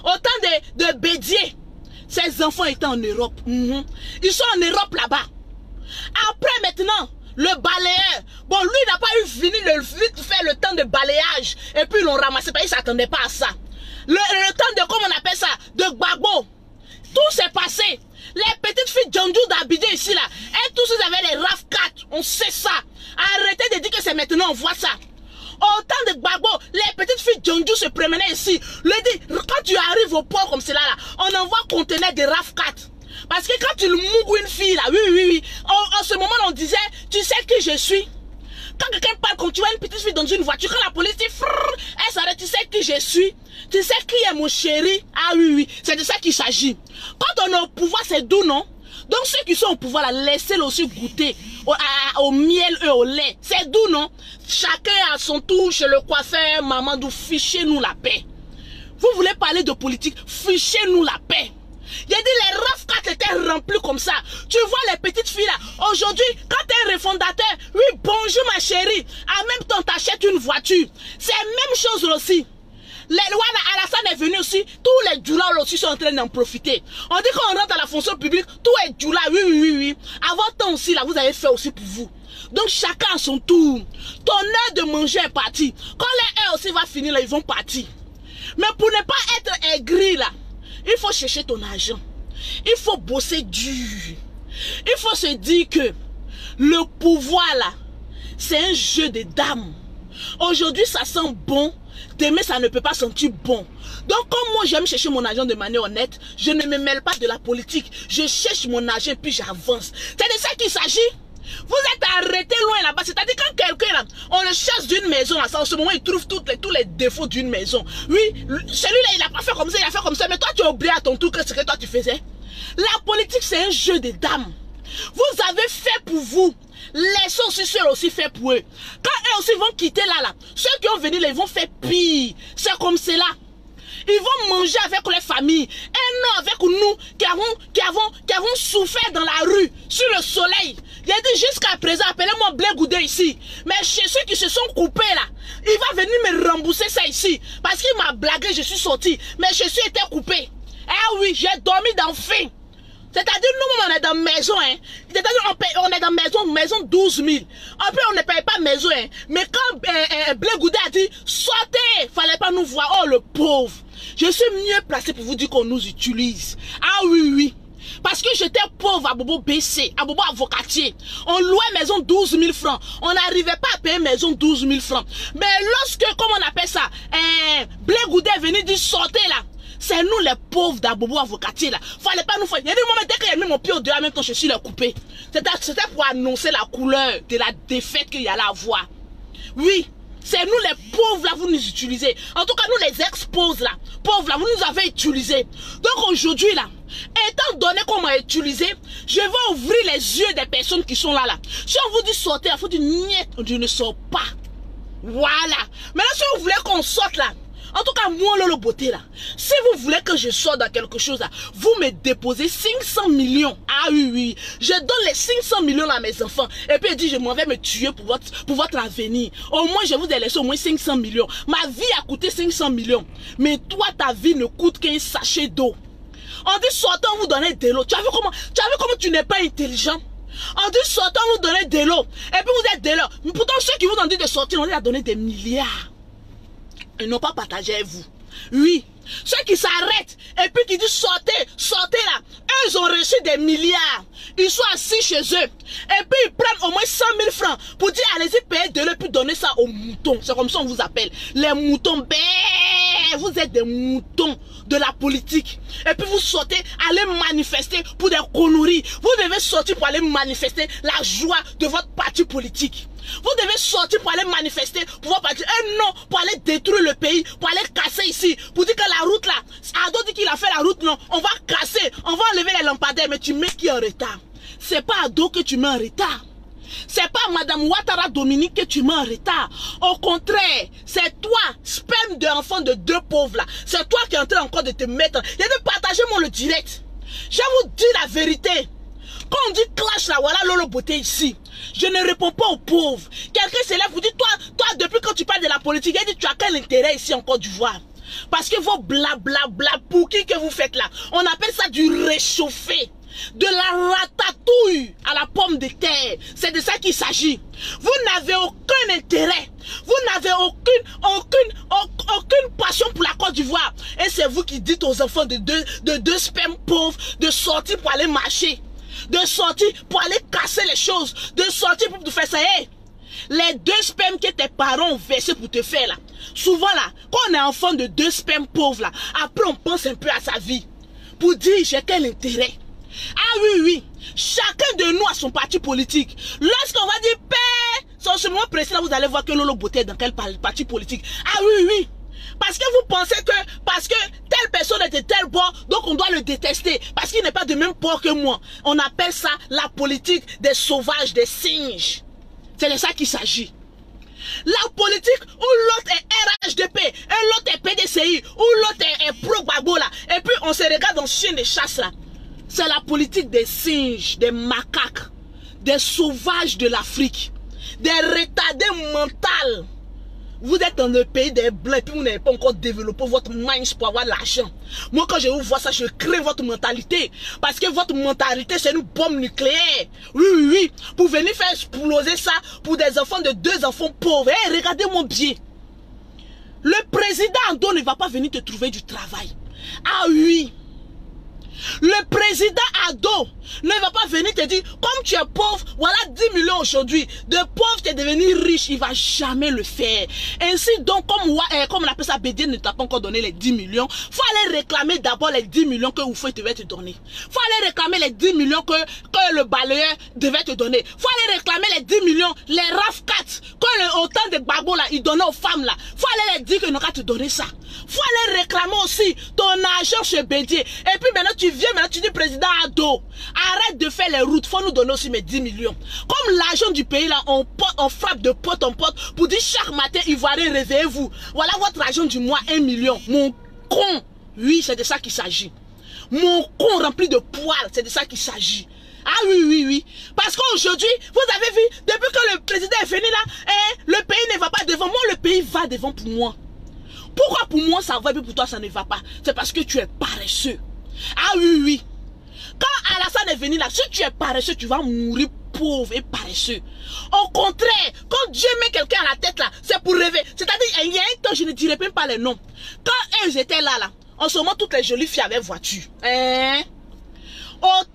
autant de Bédier, ces enfants étaient en Europe. Ils sont en Europe là-bas. Après maintenant, le balayeur. Bon, lui n'a pas eu fini de vite faire le temps de balayage. Et puis ils l'ont ramassé parce qu'il ne s'attendait pas à ça. Le temps de, comment on appelle ça, de Gbagbo. Tout s'est passé. Les petites Djandjou d'Abidjan ici là. Et tous ils avaient les RAV4. On sait ça. Arrêtez de dire que c'est maintenant on voit ça. Autant de Gbagbo, les petites filles Djandjou se promenaient ici. Quand tu arrives au port comme cela là, on envoie conteneur de RAV4. Parce que quand tu mougues une fille là, oui. En ce moment on disait, tu sais qui je suis. Quand quelqu'un parle, quand tu vois une petite fille dans une voiture, quand la police dit elle s'arrête, tu sais qui je suis. Tu sais qui est mon chéri. Ah oui, c'est de ça qu'il s'agit. Quand on est au pouvoir, c'est doux, non? Donc ceux qui sont au pouvoir, laissez-les aussi goûter au miel et au lait. C'est doux, non? Chacun à son tour chez le coiffeur, maman, fichez-nous la paix. Vous voulez parler de politique, fichez-nous la paix. Il a dit les RAV4 étaient remplis comme ça. Tu vois les petites filles là. Aujourd'hui, quand tu es un refondateur, oui, bonjour ma chérie. En même temps, tu achètes une voiture. C'est la même chose aussi. Les Wana Alassane est venu aussi. Tous les djoulas aussi sont en train d'en profiter. On dit qu'on rentre dans la fonction publique. Tous les djoulas, oui. Avant temps aussi, là, vous avez fait aussi pour vous. Donc chacun à son tour. Ton heure de manger est partie. Quand les heures aussi va finir là, ils vont partir. Mais pour ne pas être aigri là, il faut chercher ton argent. Il faut bosser dur. Il faut se dire que le pouvoir là, c'est un jeu de dames. Aujourd'hui, ça sent bon. Demain, ça ne peut pas sentir bon. Donc, comme moi, j'aime chercher mon argent de manière honnête, je ne me mêle pas de la politique. Je cherche mon argent puis j'avance. C'est de ça qu'il s'agit. Vous êtes arrêté loin là-bas. C'est-à-dire quand quelqu'un là, on le chasse d'une maison là, en ce moment il trouve tous les défauts d'une maison. Oui, celui-là il a pas fait comme ça, il a fait comme ça. Mais toi tu as oublié à ton tour que ce que toi tu faisais. La politique c'est un jeu de dames. Vous avez fait pour vous. Laissez aussi ceux aussi faire pour eux. Quand eux aussi vont quitter là, ceux qui ont venu là, ils vont faire pire. C'est comme cela. Ils vont manger avec les familles. Et non avec nous qui avons souffert dans la rue, sur le soleil. Il a dit jusqu'à présent, appelez-moi Blé Goudé ici. Mais chez ceux qui se sont coupés là, il va venir me rembourser ça ici. Parce qu'il m'a blagué, je suis sorti. Mais je suis été coupé. Eh oui, j'ai dormi dans faim. C'est-à-dire, nous, on est dans maison, hein. C'est-à-dire, on est dans maison 12 000. Après, on ne paye pas maison, hein. Mais quand Blé Goudé a dit, sortez, fallait pas nous voir. Oh, le pauvre. Je suis mieux placé pour vous dire qu'on nous utilise. Ah oui. Parce que j'étais pauvre à Bobo BC, à Bobo Avocatier. On louait maison 12 000 francs. On n'arrivait pas à payer maison 12 000 francs. Mais lorsque, comment on appelle ça, Blé Goudé est venu dire, sortez là. C'est nous les pauvres d'Abobo Avocatier là. Fallait pas nous faire. Il y a des moments dès qu'il a mis mon pied au dehors en même temps, je suis le coupé. C'était pour annoncer la couleur de la défaite qu'il y allait avoir. Oui, c'est nous les pauvres là, vous nous utilisez. En tout cas, nous les ex-pauvres là, pauvres là, vous nous avez utilisés. Donc aujourd'hui là, étant donné qu'on m'a utilisé, je vais ouvrir les yeux des personnes qui sont là. Si on vous dit sortez, il faut dire niet, je ne sors pas. Voilà. Maintenant, si vous voulez qu'on sorte là, en tout cas, moi, le beauté là, si vous voulez que je sorte dans quelque chose là, vous me déposez 500 millions. Ah oui. Je donne les 500 millions à mes enfants. Et puis, il dit, je m'en vais me tuer pour votre avenir. Au moins, je vous ai laissé au moins 500 millions. Ma vie a coûté 500 millions. Mais toi, ta vie ne coûte qu'un sachet d'eau. On dit, sortant, vous donnez de l'eau. Tu as vu comment tu n'es pas intelligent? On dit, sortant, vous donnez de l'eau. Et puis, vous êtes de l'eau. Mais pourtant, ceux qui vous ont dit de sortir, on dit à donner des milliards. Ils n'ont pas partagé avec vous. Oui. Ceux qui s'arrêtent et puis qui disent sortez là. Eux, ils ont reçu des milliards. Ils sont assis chez eux. Et puis ils prennent au moins 100 000 francs pour dire allez-y payer de l'eau puis donner ça aux moutons. C'est comme ça on vous appelle. Les moutons. Vous êtes des moutons de la politique. Et puis vous sortez, allez manifester pour des conneries. Vous devez sortir pour aller manifester la joie de votre parti politique. Vous devez sortir pour aller manifester pour votre parti. Et non, pour aller détruire le pays, pour aller casser ici. Pour dire que la route là, Ado dit qu'il a fait la route, non. On va casser, on va enlever les lampadaires. Mais tu mets qui en retard? C'est pas Ado que tu mets en retard. C'est pas Madame Ouattara Dominique que tu mets en retard. Au contraire, c'est toi, sperme d'enfant de deux pauvres là. C'est toi qui es en train encore de te mettre. Il y a de partager moi le direct. Je vous dis la vérité. Quand on dit clash là, voilà Lolo Beauté ici. Je ne réponds pas aux pauvres. Quelqu'un se lève vous dit, toi depuis quand tu parles de la politique, il dit tu as quel intérêt ici en Côte d'Ivoire? Parce que vos blablabla pour qui que vous faites là, on appelle ça du réchauffé. De la ratatouille à la pomme de terre. C'est de ça qu'il s'agit. Vous n'avez aucun intérêt. Vous n'avez aucune passion pour la Côte d'Ivoire. Et c'est vous qui dites aux enfants de deux spermes pauvres de sortir pour aller marcher. de sortir pour aller casser les choses, de sortir pour te faire ça. Hey, les 2 spermes que tes parents ont versé pour te faire là, souvent là, quand on est enfant de 2 spermes pauvres là, après on pense un peu à sa vie, pour dire j'ai quel intérêt. Ah oui, oui, chacun de nous a son parti politique. Lorsqu'on va dire paix, sur ce moment précis là, vous allez voir que Lolo Beauté est dans quel parti politique. Ah oui, oui. Parce que vous pensez que, parce que telle personne est de tel bord, donc on doit le détester, parce qu'il n'est pas de même bord que moi. On appelle ça la politique des sauvages, des singes. C'est de ça qu'il s'agit. La politique où l'autre est RHDP, et l'autre est PDCI, où l'autre est pro-Gbagbo là, et puis on se regarde dans le chien de chasse là. C'est la politique des singes, des macaques, des sauvages de l'Afrique, des retardés mentaux. Vous êtes dans le pays des blancs et puis vous n'avez pas encore développé votre mind pour avoir l'argent. Moi, quand je vous vois ça, je crée votre mentalité. Parce que votre mentalité, c'est une bombe nucléaire. Oui, oui, oui. Pour venir faire exploser ça pour des enfants de 2 enfants pauvres. Hey, regardez-moi bien. Le président Ando ne va pas venir te trouver du travail. Ah oui. Le président Ado ne va pas venir te dire, comme tu es pauvre, voilà 10 millions aujourd'hui. De pauvre, tu es devenu riche. Il ne va jamais le faire. Ainsi donc, comme on appelle ça, Bédier ne t'a pas encore donné les 10 millions. Il faut aller réclamer d'abord les 10 millions que Oufoué devait te donner. Il faut aller réclamer les 10 millions que le balayeur devait te donner. Il faut aller réclamer les 10 millions, les RAF4, que autant de Gbagbo là, il donnait aux femmes là. Il faut aller leur dire que nous va te donner ça. Il faut aller réclamer aussi ton argent chez Bédier. Et puis maintenant, tu viens, maintenant tu dis président Ado, arrête de faire les routes, faut nous donner aussi mes 10 millions. Comme l'argent du pays là, on frappe de pote en pote pour dire chaque matin, Ivoirien, réveillez-vous. Voilà votre argent du mois, 1 million. Mon con, oui, c'est de ça qu'il s'agit. Mon con rempli de poils, c'est de ça qu'il s'agit. Ah oui, oui, oui. Parce qu'aujourd'hui, vous avez vu, depuis que le président est venu là, le pays ne va pas devant moi, le pays va devant pour moi. Pourquoi pour moi ça va et pour toi ça ne va pas? C'est parce que tu es paresseux. Ah oui, oui. Quand Alassane est venu là, si tu es paresseux, tu vas mourir pauvre et paresseux. Au contraire, quand Dieu met quelqu'un à la tête là, c'est pour rêver. C'est-à-dire, il y a un temps, je ne dirai même pas les noms. Quand elles étaient là, en ce moment, toutes les jolies filles avaient voiture.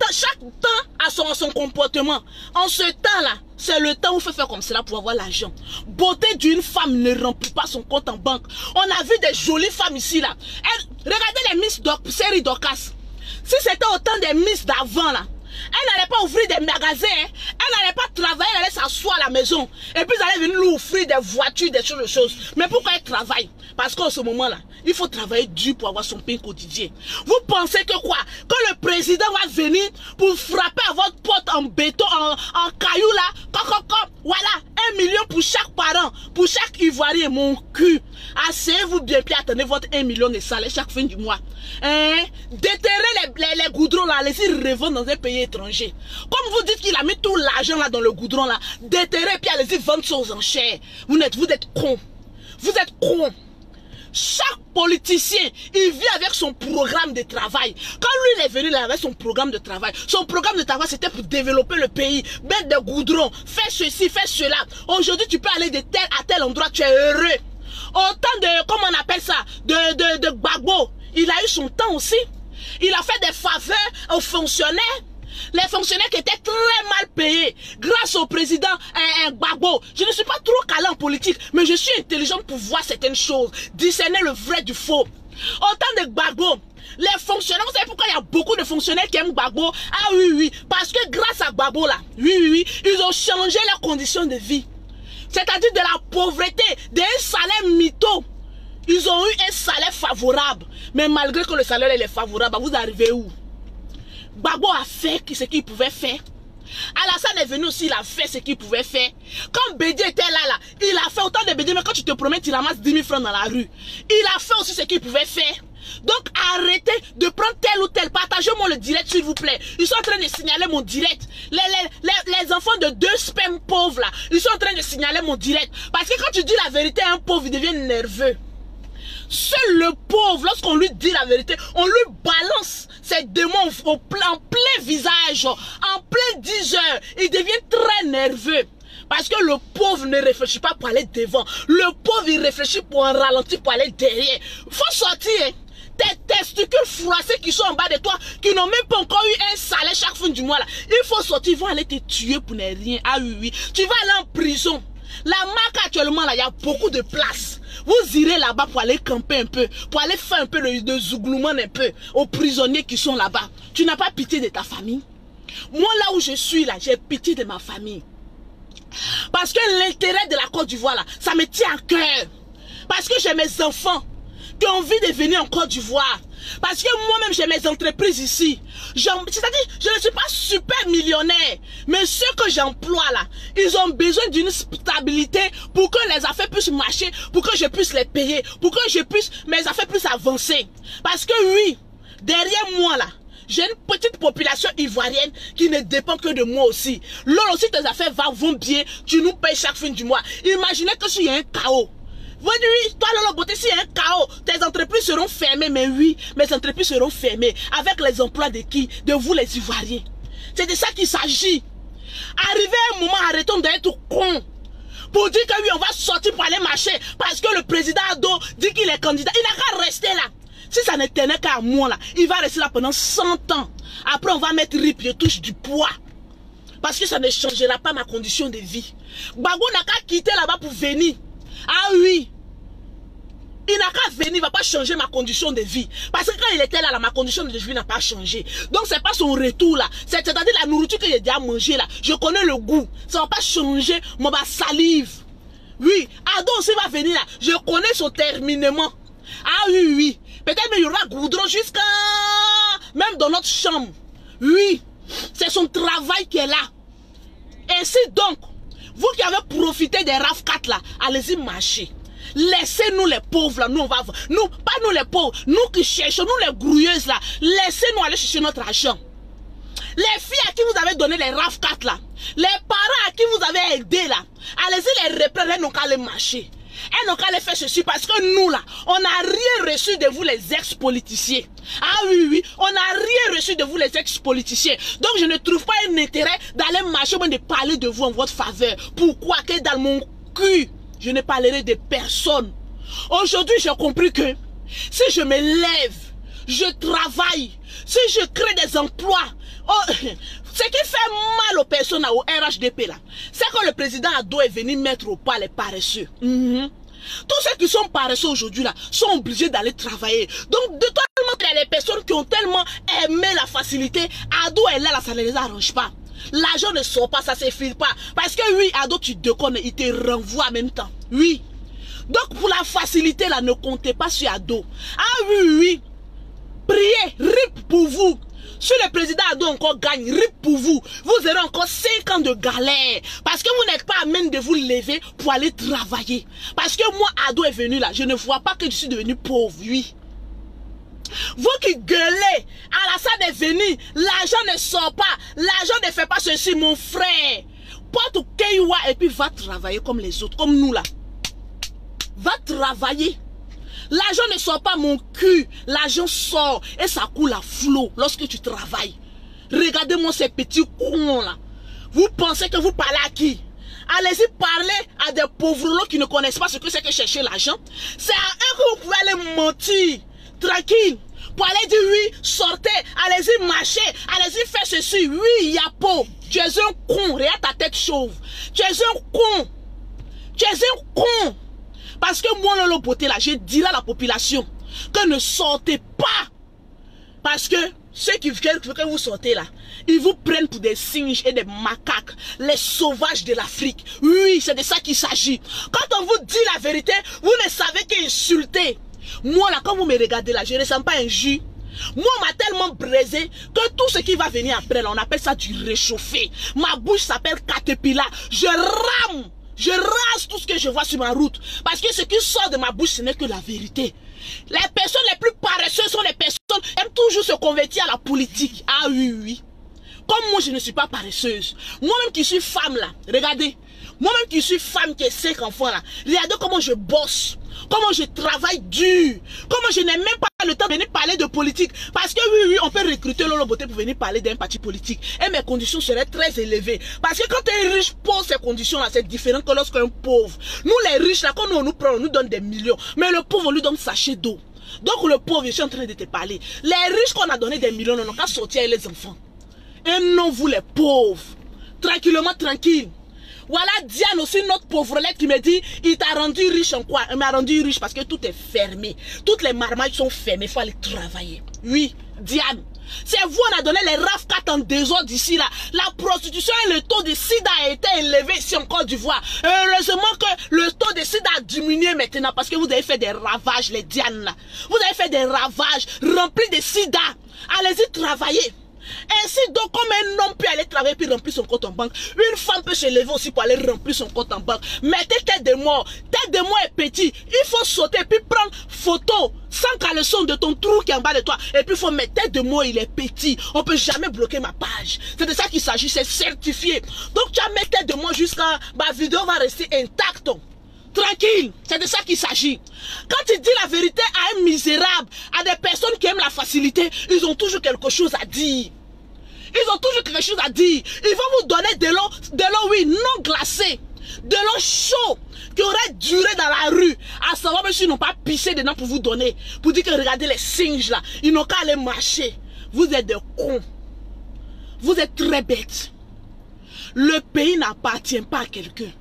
Chaque temps a son comportement. En ce temps-là, c'est le temps où il faut faire comme cela pour avoir l'argent. Beauté d'une femme ne remplit pas son compte en banque. On a vu des jolies femmes ici là. Regardez les Miss série Dorcas. Si c'était autant des Miss d'avant là, elle n'allait pas ouvrir des magasins, hein. Elle n'allait pas travailler, elle allait s'asseoir à la maison. Et puis elle allait venir lui offrir des voitures, des choses. Mais pourquoi elle travaille? Parce qu'en ce moment-là, il faut travailler dur pour avoir son pain quotidien. Vous pensez que quoi? Quand le président va venir pour frapper à votre porte en béton, en caillou là, voilà, 1 million pour chaque parent, pour chaque Ivoirien, mon cul. Asseyez-vous bien, puis attendez votre 1 million de salaire chaque fin du mois. Déterrez les goudrons là, laissez revendre dans un pays étranger. Comme vous dites qu'il a mis tout l'argent là dans le goudron là, déterrez puis allez-y vendre ça aux enchères. Vous êtes con. Vous êtes con. Chaque politicien, il vit avec son programme de travail. Quand lui il est venu, il avait son programme de travail. Son programme de travail, c'était pour développer le pays, mettre des goudrons, faire ceci, faire cela. Aujourd'hui, tu peux aller de tel à tel endroit, tu es heureux. Autant de, comment on appelle ça, de Gbagbo, il a eu son temps aussi. Il a fait des faveurs aux fonctionnaires. Les fonctionnaires qui étaient très mal payés grâce au président Gbagbo. Je ne suis pas trop calé en politique, mais je suis intelligent pour voir certaines choses, discerner le vrai du faux. Autant de Gbagbo, les fonctionnaires, vous savez pourquoi il y a beaucoup de fonctionnaires qui aiment Gbagbo? Ah oui, oui, parce que grâce à Gbagbo là, oui, ils ont changé leurs conditions de vie. C'est-à-dire de la pauvreté, d'un salaire mytho. Ils ont eu un salaire favorable. Mais malgré que le salaire est favorable, vous arrivez où? Gbagbo a fait ce qu'il pouvait faire. Alassane est venu aussi, il a fait ce qu'il pouvait faire. Quand Bédier était là, il a fait autant de Bédier, mais quand tu te promets, tu ramasses 10 000 francs dans la rue. Il a fait aussi ce qu'il pouvait faire. Donc arrêtez de prendre tel ou tel. Partagez-moi le direct s'il vous plaît. Ils sont en train de signaler mon direct. Les enfants de 2 spermes pauvres là, ils sont en train de signaler mon direct. Parce que quand tu dis la vérité à un pauvre, il devient nerveux. Seul le pauvre, lorsqu'on lui dit la vérité, on lui balance ses démons en plein visage, en plein 10 heures. Il devient très nerveux. Parce que le pauvre ne réfléchit pas pour aller devant. Le pauvre, il réfléchit pour un ralenti, pour aller derrière. Il faut sortir. tes testicules froissés qui sont en bas de toi, qui n'ont même pas encore eu un salaire chaque fin du mois là. Il faut sortir, ils vont aller te tuer pour ne rien. Ah oui, oui. Tu vas aller en prison. La marque actuellement là, il y a beaucoup de place. Vous irez là-bas pour aller camper un peu, pour aller faire un peu de zouglouman un peu aux prisonniers qui sont là-bas. Tu n'as pas pitié de ta famille? Moi là où je suis là, j'ai pitié de ma famille. Parce que l'intérêt de la Côte d'Ivoire là, ça me tient à cœur. Parce que j'ai mes enfants qui ont envie de venir en Côte d'Ivoire. Parce que moi-même j'ai mes entreprises ici. C'est-à-dire, je ne suis pas super millionnaire. Mais ceux que j'emploie là, ils ont besoin d'une stabilité pour que les affaires puissent marcher, pour que je puisse les payer, pour que mes affaires puissent avancer. Parce que oui, derrière moi là, j'ai une petite population ivoirienne qui ne dépend que de moi aussi. Là aussi tes affaires vont bien, tu nous payes chaque fin du mois. Imaginez que s'il y a un chaos. Oui, toi, Lolo Beauté, s'il y a un chaos, tes entreprises seront fermées. Mais oui, mes entreprises seront fermées. Avec les emplois de qui? De vous, les Ivoiriens. C'est de ça qu'il s'agit. Arrivé à un moment, arrêtons d'être con. Pour dire que oui, on va sortir pour aller marcher. Parce que le président Ado dit qu'il est candidat. Il n'a qu'à rester là. Si ça ne tenait qu'à moi, là, il va rester là pendant 100 ans. Après, on va mettre rip, je touche du poids. Parce que ça ne changera pas ma condition de vie. Bagou n'a qu'à quitter là-bas pour venir. Ah oui, il n'a qu'à venir, il ne va pas changer ma condition de vie. Parce que quand il était là, ma condition de vie n'a pas changé. Donc c'est pas son retour là. C'est-à-dire la nourriture que j'ai déjà mangée là. Je connais le goût. Ça ne va pas changer mon salive. Oui, Ado aussi va venir là. Je connais son terminement. Ah oui, oui. Peut-être qu'il y aura goudron jusqu'à... même dans notre chambre. Oui, c'est son travail qui est là. Ainsi donc, vous qui avez profité des RAF4 là, allez-y marcher. Laissez-nous les pauvres là, nous on va... Nous, pas nous les pauvres, nous qui cherchons, nous les grouilleuses là, laissez-nous aller chercher notre argent. Les filles à qui vous avez donné les RAF4 là, les parents à qui vous avez aidé là, allez-y les reprendre, elles n'ont qu'à les marcher. Elles n'ont qu'à les faire ceci parce que nous là, on n'a rien reçu de vous les ex-politiciens. Ah oui, oui, on n'a rien reçu de vous les ex-politiciens. Donc je ne trouve pas un intérêt d'aller marcher ou de parler de vous en votre faveur. Pourquoi que dans mon cul, je ne parlerai de personne. Aujourd'hui, j'ai compris que si je me lève, je travaille, si je crée des emplois, ce qui fait mal aux personnes au RHDP là, c'est que le président Ado est venu mettre au pas les paresseux. Tous ceux qui sont paresseux aujourd'hui là sont obligés d'aller travailler. Donc de tellement les personnes qui ont tellement aimé la facilité, Ado est là, ça ne les arrange pas. L'argent ne sort pas, ça ne s'effile pas. Parce que oui, Ado, tu déconnes, il te renvoie en même temps. Oui. Donc pour la facilité là, ne comptez pas sur Ado. Ah oui, oui. Priez, rip pour vous. Si le président Ado encore gagne, rip pour vous. Vous aurez encore 5 ans de galère. Parce que vous n'êtes pas à même de vous lever pour aller travailler. Parce que moi, Ado est venu là. Je ne vois pas que je suis devenu pauvre, oui. Vous qui gueulez, Alassane est venu, l'argent ne sort pas, l'argent ne fait pas ceci, mon frère. Porte au Keiwa et puis va travailler comme les autres, comme nous là. Va travailler. L'argent ne sort pas mon cul, l'argent sort et ça coule à flot lorsque tu travailles. Regardez-moi ces petits cons là. Vous pensez que vous parlez à qui? Allez-y parler à des pauvres qui ne connaissent pas ce que c'est que chercher l'argent. C'est à eux que vous pouvez aller mentir. Tranquille, pour aller dire oui, sortez, allez-y marcher, allez-y faire ceci, oui, Yapo, tu es un con, regarde ta tête chauve, tu es un con, tu es un con, parce que moi, Lolo Beauté là, je dis à la population que ne sortez pas, parce que ceux qui veulent que vous sortez là, ils vous prennent pour des singes et des macaques, les sauvages de l'Afrique, oui, c'est de ça qu'il s'agit. Quand on vous dit la vérité, vous ne savez qu'insulter. Moi là, quand vous me regardez là, je ne ressens pas un jus. Moi, on m'a tellement braisé que tout ce qui va venir après là, on appelle ça du réchauffé. Ma bouche s'appelle Caterpillar. Je rase tout ce que je vois sur ma route. Parce que ce qui sort de ma bouche, ce n'est que la vérité. Les personnes les plus paresseuses sont les personnes qui aiment toujours se convertir à la politique. Ah oui, oui. Comme moi, je ne suis pas paresseuse. Moi-même qui suis femme là, regardez. Moi-même qui suis femme qui ai 5 enfants là, regardez comment je bosse. Comment je travaille dur. Comment je n'ai même pas le temps de venir parler de politique. Parce que oui, oui, on peut recruter Lolo Beauté pour venir parler d'un parti politique. Et mes conditions seraient très élevées. Parce que quand un riche pose ces conditions-là, c'est différent que lorsqu'un pauvre. Nous les riches, là, quand on nous prend, on nous donne des millions. Mais le pauvre, on lui donne sachet d'eau. Donc le pauvre, je suis en train de te parler. Les riches qu'on a donné des millions, n'ont qu'à sortir avec les enfants. Et non, vous les pauvres. Tranquillement, tranquille. Voilà Diane aussi, notre pauvrelette qui me dit, il t'a rendu riche en quoi? Il m'a rendu riche parce que tout est fermé. Toutes les marmailles sont fermées, il faut aller travailler. Oui, Diane. C'est vous, on a donné les RAF4 en désordre ici, là. La prostitution et le taux de sida a été élevé ici en Côte d'Ivoire. Heureusement que le taux de sida a diminué maintenant parce que vous avez fait des ravages, les Dianes, là. Vous avez fait des ravages remplis de sida. Allez-y travailler. Ainsi donc, comme un homme peut aller travailler puis remplir son compte en banque, une femme peut se lever aussi pour aller remplir son compte en banque. Mettez tête de mort est petit, il faut sauter puis prendre photo sans caleçon de ton trou qui est en bas de toi. Et puis il faut mettre tête de mort, il est petit, on peut jamais bloquer ma page. C'est de ça qu'il s'agit, c'est certifié. Donc tu as mis tête de mort jusqu'à ma vidéo va rester intacte. Tranquille, c'est de ça qu'il s'agit. Quand tu dis la vérité à un misérable, à des personnes qui aiment la facilité, ils ont toujours quelque chose à dire. Ils ont toujours quelque chose à dire. Ils vont vous donner de l'eau, oui, non glacée, de l'eau chaude, qui aurait duré dans la rue, à savoir même s'ils n'ont pas pissé dedans pour vous donner, pour dire que regardez les singes là, ils n'ont qu'à aller marcher. Vous êtes des cons. Vous êtes très bêtes. Le pays n'appartient pas à quelqu'un.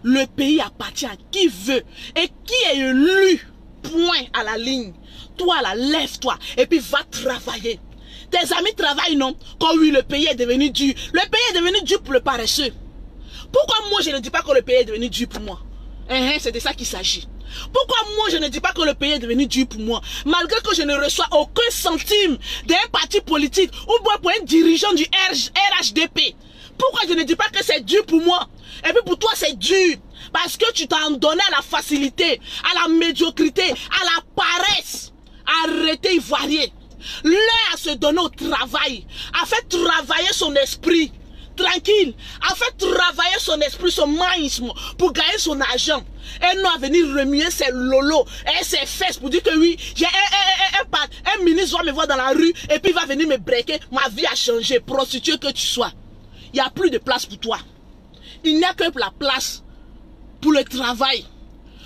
Le pays appartient à qui veut et qui est élu. Point à la ligne. Toi là, lève-toi et puis va travailler. Tes amis travaillent, non? Quand oui, le pays est devenu dur. Le pays est devenu dur pour le paresseux. Pourquoi moi je ne dis pas que le pays est devenu dur pour moi? C'est de ça qu'il s'agit. Pourquoi moi je ne dis pas que le pays est devenu dur pour moi? Malgré que je ne reçois aucun centime d'un parti politique ou pour un dirigeant du RHDP. Pourquoi je ne dis pas que c'est dur pour moi? Et puis pour toi c'est dur. Parce que tu t'en donnais à la facilité, à la médiocrité, à la paresse. Arrêtez Ivoirien. L'heure à se donner au travail, à faire travailler son esprit, tranquille, à faire travailler son esprit, son maïsme, pour gagner son argent. Et non à venir remuer ses lolos et ses fesses pour dire que oui, j'ai un ministre va me voir dans la rue et puis il va venir me breaker, ma vie a changé, prostituée que tu sois. Il n'y a plus de place pour toi. Il n'y a que la place pour le travail.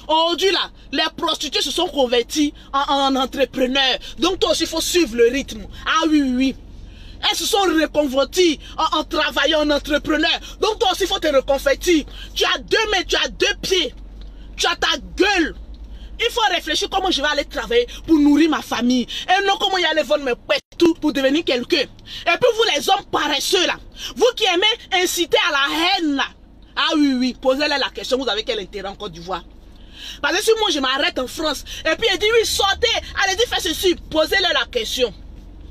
Aujourd'hui là, les prostituées se sont converties en entrepreneurs. Donc toi aussi il faut suivre le rythme. Ah oui, oui, oui. Elles se sont reconverties en travaillant, en entrepreneur. Donc toi aussi il faut te reconvertir. Tu as 2 mains, tu as 2 pieds. Tu as ta gueule. Il faut réfléchir comment je vais aller travailler pour nourrir ma famille. Et non comment y aller vendre mes pets tout pour devenir quelqu'un. Et puis vous les hommes paresseux là, vous qui aimez inciter à la haine là. Ah oui, oui, posez-leur la question, vous avez quel intérêt en Côte d'Ivoire? Parce que si moi je m'arrête en France et puis elle dit oui sortez, allez-y faites ceci, posez-leur la question.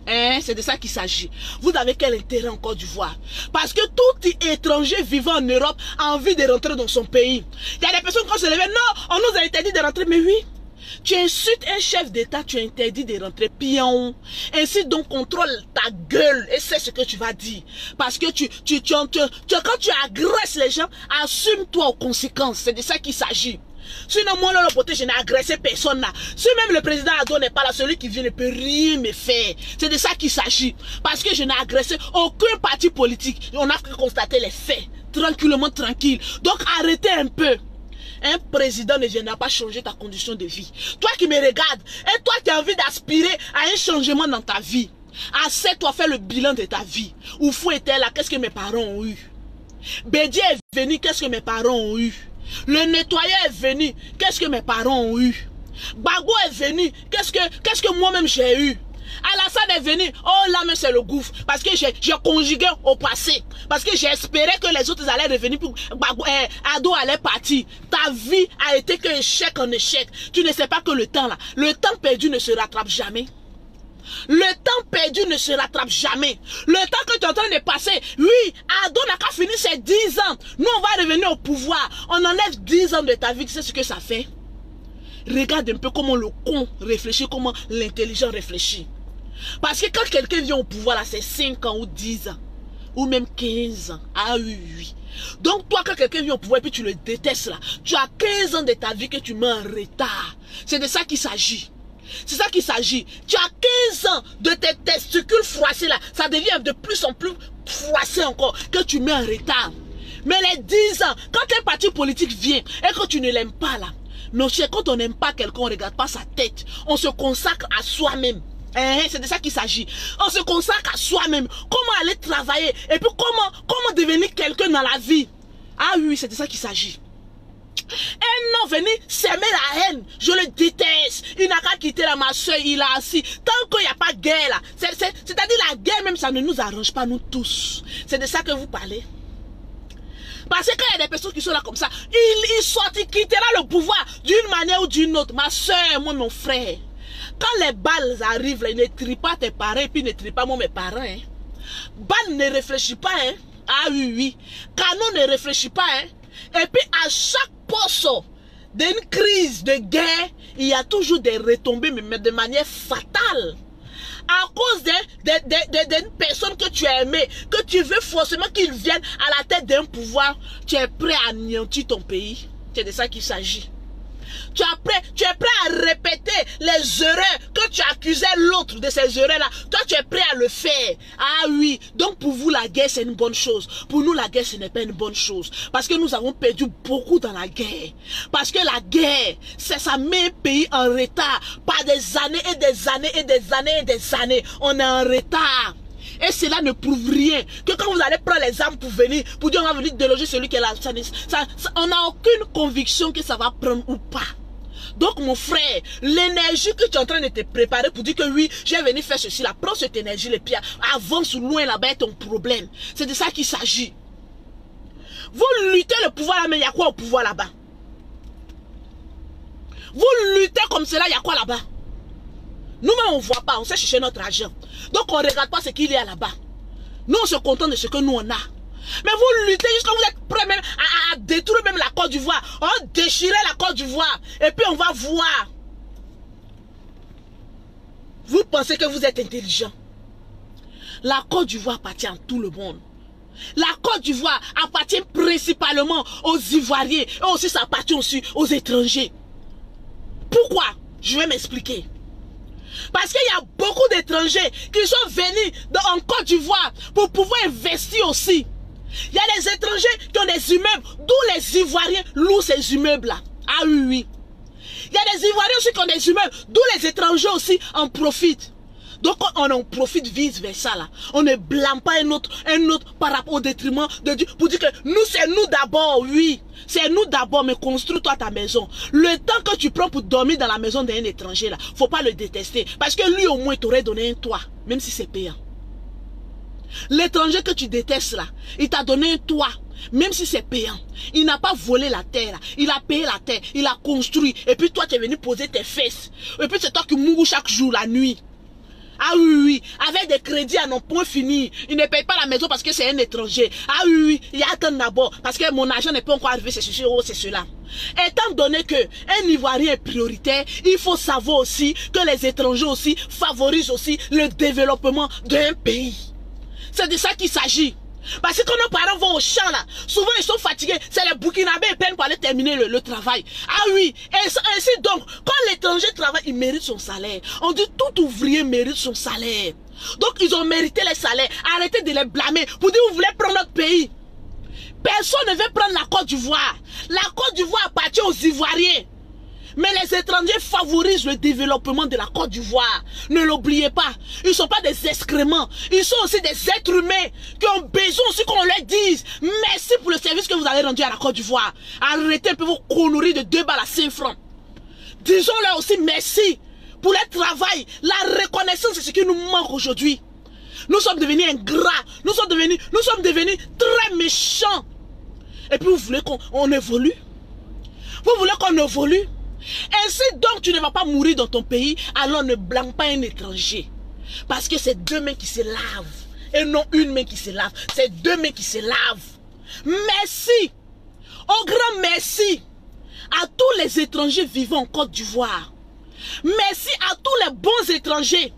C'est de ça qu'il s'agit. Vous avez quel intérêt en Côte d'Ivoire? Parce que tout étranger vivant en Europe a envie de rentrer dans son pays. Il y a des personnes qui se lèvent, non, on nous a interdit de rentrer, mais oui. Tu insultes un chef d'État, tu es interdit de rentrer pion. Ainsi donc contrôle ta gueule et c'est ce que tu vas dire. Parce que quand tu agresses les gens, assume-toi aux conséquences. C'est de ça qu'il s'agit. Sinon moi là, je n'ai agressé personne là. Si même le président Ado n'est pas là, celui qui vient ne peut rien me faire. C'est de ça qu'il s'agit. Parce que je n'ai agressé aucun parti politique. On a que constater les faits. Tranquillement, tranquille. Donc arrêtez un peu. Un président ne viendra pas changer ta condition de vie. Toi qui me regardes, et toi qui as envie d'aspirer à un changement dans ta vie, assez-toi faire le bilan de ta vie. Oufou était là, qu'est-ce que mes parents ont eu? Bédi est venu, qu'est-ce que mes parents ont eu? Le nettoyeur est venu, qu'est-ce que mes parents ont eu? Bago est venu, qu'est-ce que moi-même j'ai eu? Alassane est venu, oh là mais c'est le gouffre, parce que j'ai conjugué au passé, parce que j'espérais que les autres allaient revenir, pour Ado allait partir. Ta vie a été qu'un échec en échec. Tu ne sais pas que le temps là, le temps perdu ne se rattrape jamais. Le temps perdu ne se rattrape jamais. Le temps que tu es en train de passer, oui, Ado n'a qu'à finir ses 10 ans. Nous on va revenir au pouvoir, on enlève 10 ans de ta vie, tu sais ce que ça fait? Regarde un peu comment le con réfléchit, comment l'intelligent réfléchit. Parce que quand quelqu'un vient au pouvoir, là, c'est 5 ans ou 10 ans. Ou même 15 ans. Ah oui, oui. Donc toi, quand quelqu'un vient au pouvoir et puis tu le détestes là, tu as 15 ans de ta vie que tu mets en retard. C'est de ça qu'il s'agit. C'est ça qu'il s'agit. Tu as 15 ans de tes testicules froissés là. Ça devient de plus en plus froissé encore que tu mets en retard. Mais les 10 ans, quand un parti politique vient et que tu ne l'aimes pas là, Non, quand on n'aime pas quelqu'un, on ne regarde pas sa tête. On se consacre à soi-même. C'est de ça qu'il s'agit. On se consacre à soi-même. Comment aller travailler? Et puis comment devenir quelqu'un dans la vie? Ah oui, c'est de ça qu'il s'agit. Un homme venir s'aimer la haine. Je le déteste. Il n'a qu'à quitter là, ma soeur, il a assis. Tant qu'il n'y a pas de guerre là. C'est-à-dire la guerre même, ça ne nous arrange pas, nous tous. C'est de ça que vous parlez. Parce que quand il y a des personnes qui sont là comme ça, ils sortent, ils quittera le pouvoir d'une manière ou d'une autre. Ma soeur, moi, mon frère. Quand les balles arrivent, là, ils ne trient pas tes parents et puis ils ne trient pas moi, mes parents. Hein. Balle ne réfléchit pas. Hein. Ah oui, oui. Canon ne réfléchit pas. Hein. Et puis à chaque poste d'une crise de guerre, il y a toujours des retombées, mais de manière fatale. À cause d'une personne que tu as aimée, que tu veux forcément qu'il vienne à la tête d'un pouvoir, tu es prêt à anéantir ton pays. C'est de ça qu'il s'agit. Tu es prêt à répéter les erreurs que tu accusais l'autre de ces erreurs-là. Toi, tu es prêt à le faire. Ah oui. Donc, pour vous, la guerre, c'est une bonne chose. Pour nous, la guerre, ce n'est pas une bonne chose. Parce que nous avons perdu beaucoup dans la guerre. Parce que la guerre, ça met un pays en retard. Par des années et des années et des années et des années. On est en retard. Et cela ne prouve rien. Que quand vous allez prendre les armes pour venir, pour dire on va venir déloger celui qui est là, on n'a aucune conviction que ça va prendre ou pas. Donc mon frère, l'énergie que tu es en train de te préparer pour dire que oui, je vais venir faire ceci là, prends cette énergie, les pieds, avance loin là-bas, ton problème. C'est de ça qu'il s'agit. Vous luttez le pouvoir là, mais il y a quoi au pouvoir là-bas? Vous luttez comme cela, il y a quoi là-bas? Nous-mêmes, on ne voit pas, on sait chercher notre argent. Donc, on ne regarde pas ce qu'il y a là-bas. Nous, on se contente de ce que nous, on a. Mais vous luttez jusqu'à vous êtes prêts même à détruire même la Côte d'Ivoire. On va déchirer la Côte d'Ivoire. Et puis, on va voir. Vous pensez que vous êtes intelligent. La Côte d'Ivoire appartient à tout le monde. La Côte d'Ivoire appartient principalement aux Ivoiriens. Et aussi, ça appartient aussi aux étrangers. Pourquoi? Je vais m'expliquer. Parce qu'il y a beaucoup d'étrangers qui sont venus en Côte d'Ivoire pour pouvoir investir aussi. Il y a des étrangers qui ont des immeubles, d'où les Ivoiriens louent ces immeubles-là. Ah oui, oui. Il y a des Ivoiriens aussi qui ont des immeubles, d'où les étrangers aussi en profitent. Donc on en profite vice-versa là. On ne blâme pas un autre par rapport au détriment de Dieu. Pour dire que nous, c'est nous d'abord, oui. C'est nous d'abord, mais construis-toi ta maison. Le temps que tu prends pour dormir dans la maison d'un étranger là, faut pas le détester. Parce que lui au moins t'aurait donné un toit, même si c'est payant. L'étranger que tu détestes là, il t'a donné un toit, même si c'est payant. Il n'a pas volé la terre, il a payé la terre, il a construit. Et puis toi tu es venu poser tes fesses. Et puis c'est toi qui mourras chaque jour la nuit. Ah oui, oui, avec des crédits à non point fini. Il ne paye pas la maison parce que c'est un étranger. Ah oui, oui, il y a attendre d'abord parce que mon argent n'est pas encore arrivé, c'est ceci, c'est cela. Étant donné que un Ivoirien est prioritaire, il faut savoir aussi que les étrangers aussi favorisent aussi le développement d'un pays. C'est de ça qu'il s'agit. Parce que quand nos parents vont au champ là, souvent ils sont fatigués, c'est les Burkinabés qui peinent pour aller terminer le travail. Ah oui, et ainsi donc, quand l'étranger travaille, il mérite son salaire. On dit tout ouvrier mérite son salaire. Donc ils ont mérité les salaires. Arrêtez de les blâmer pour dire vous voulez prendre notre pays. Personne ne veut prendre la Côte d'Ivoire. La Côte d'Ivoire appartient aux Ivoiriens. Mais les étrangers favorisent le développement de la Côte d'Ivoire. Ne l'oubliez pas. Ils ne sont pas des excréments. Ils sont aussi des êtres humains qui ont besoin aussi qu'on leur dise merci pour le service que vous avez rendu à la Côte d'Ivoire. Arrêtez un peu vos conneries de 2 balles à 5 francs. Disons-leur aussi merci pour leur travail. La reconnaissance, c'est ce qui nous manque aujourd'hui. Nous sommes devenus ingrats. Nous sommes devenus très méchants. Et puis vous voulez qu'on évolue? Vous voulez qu'on évolue? Ainsi donc tu ne vas pas mourir dans ton pays, alors ne blâme pas un étranger. Parce que c'est 2 mains qui se lavent. Et non une main qui se lave. C'est 2 mains qui se lavent. Merci. Au grand merci à tous les étrangers vivant en Côte d'Ivoire. Merci à tous les bons étrangers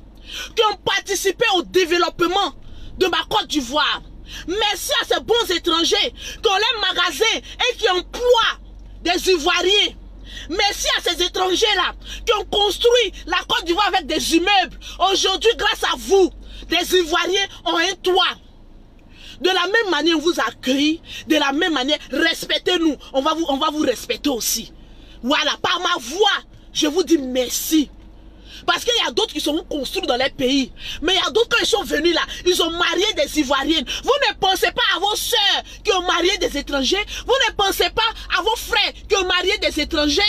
qui ont participé au développement de ma Côte d'Ivoire. Merci à ces bons étrangers qui ont les magasins et qui emploient des Ivoiriens. Merci à ces étrangers-là qui ont construit la Côte d'Ivoire avec des immeubles. Aujourd'hui, grâce à vous, des Ivoiriens ont un toit. De la même manière, on vous accueille. De la même manière, respectez-nous. On va vous respecter aussi. Voilà, par ma voix, je vous dis merci. Parce qu'il y a d'autres qui sont construits dans les pays. Mais il y a d'autres, quand ils sont venus là, ils ont marié des Ivoiriennes. Vous ne pensez pas à vos sœurs qui ont marié des étrangers? Vous ne pensez pas à vos frères qui ont marié des étrangers?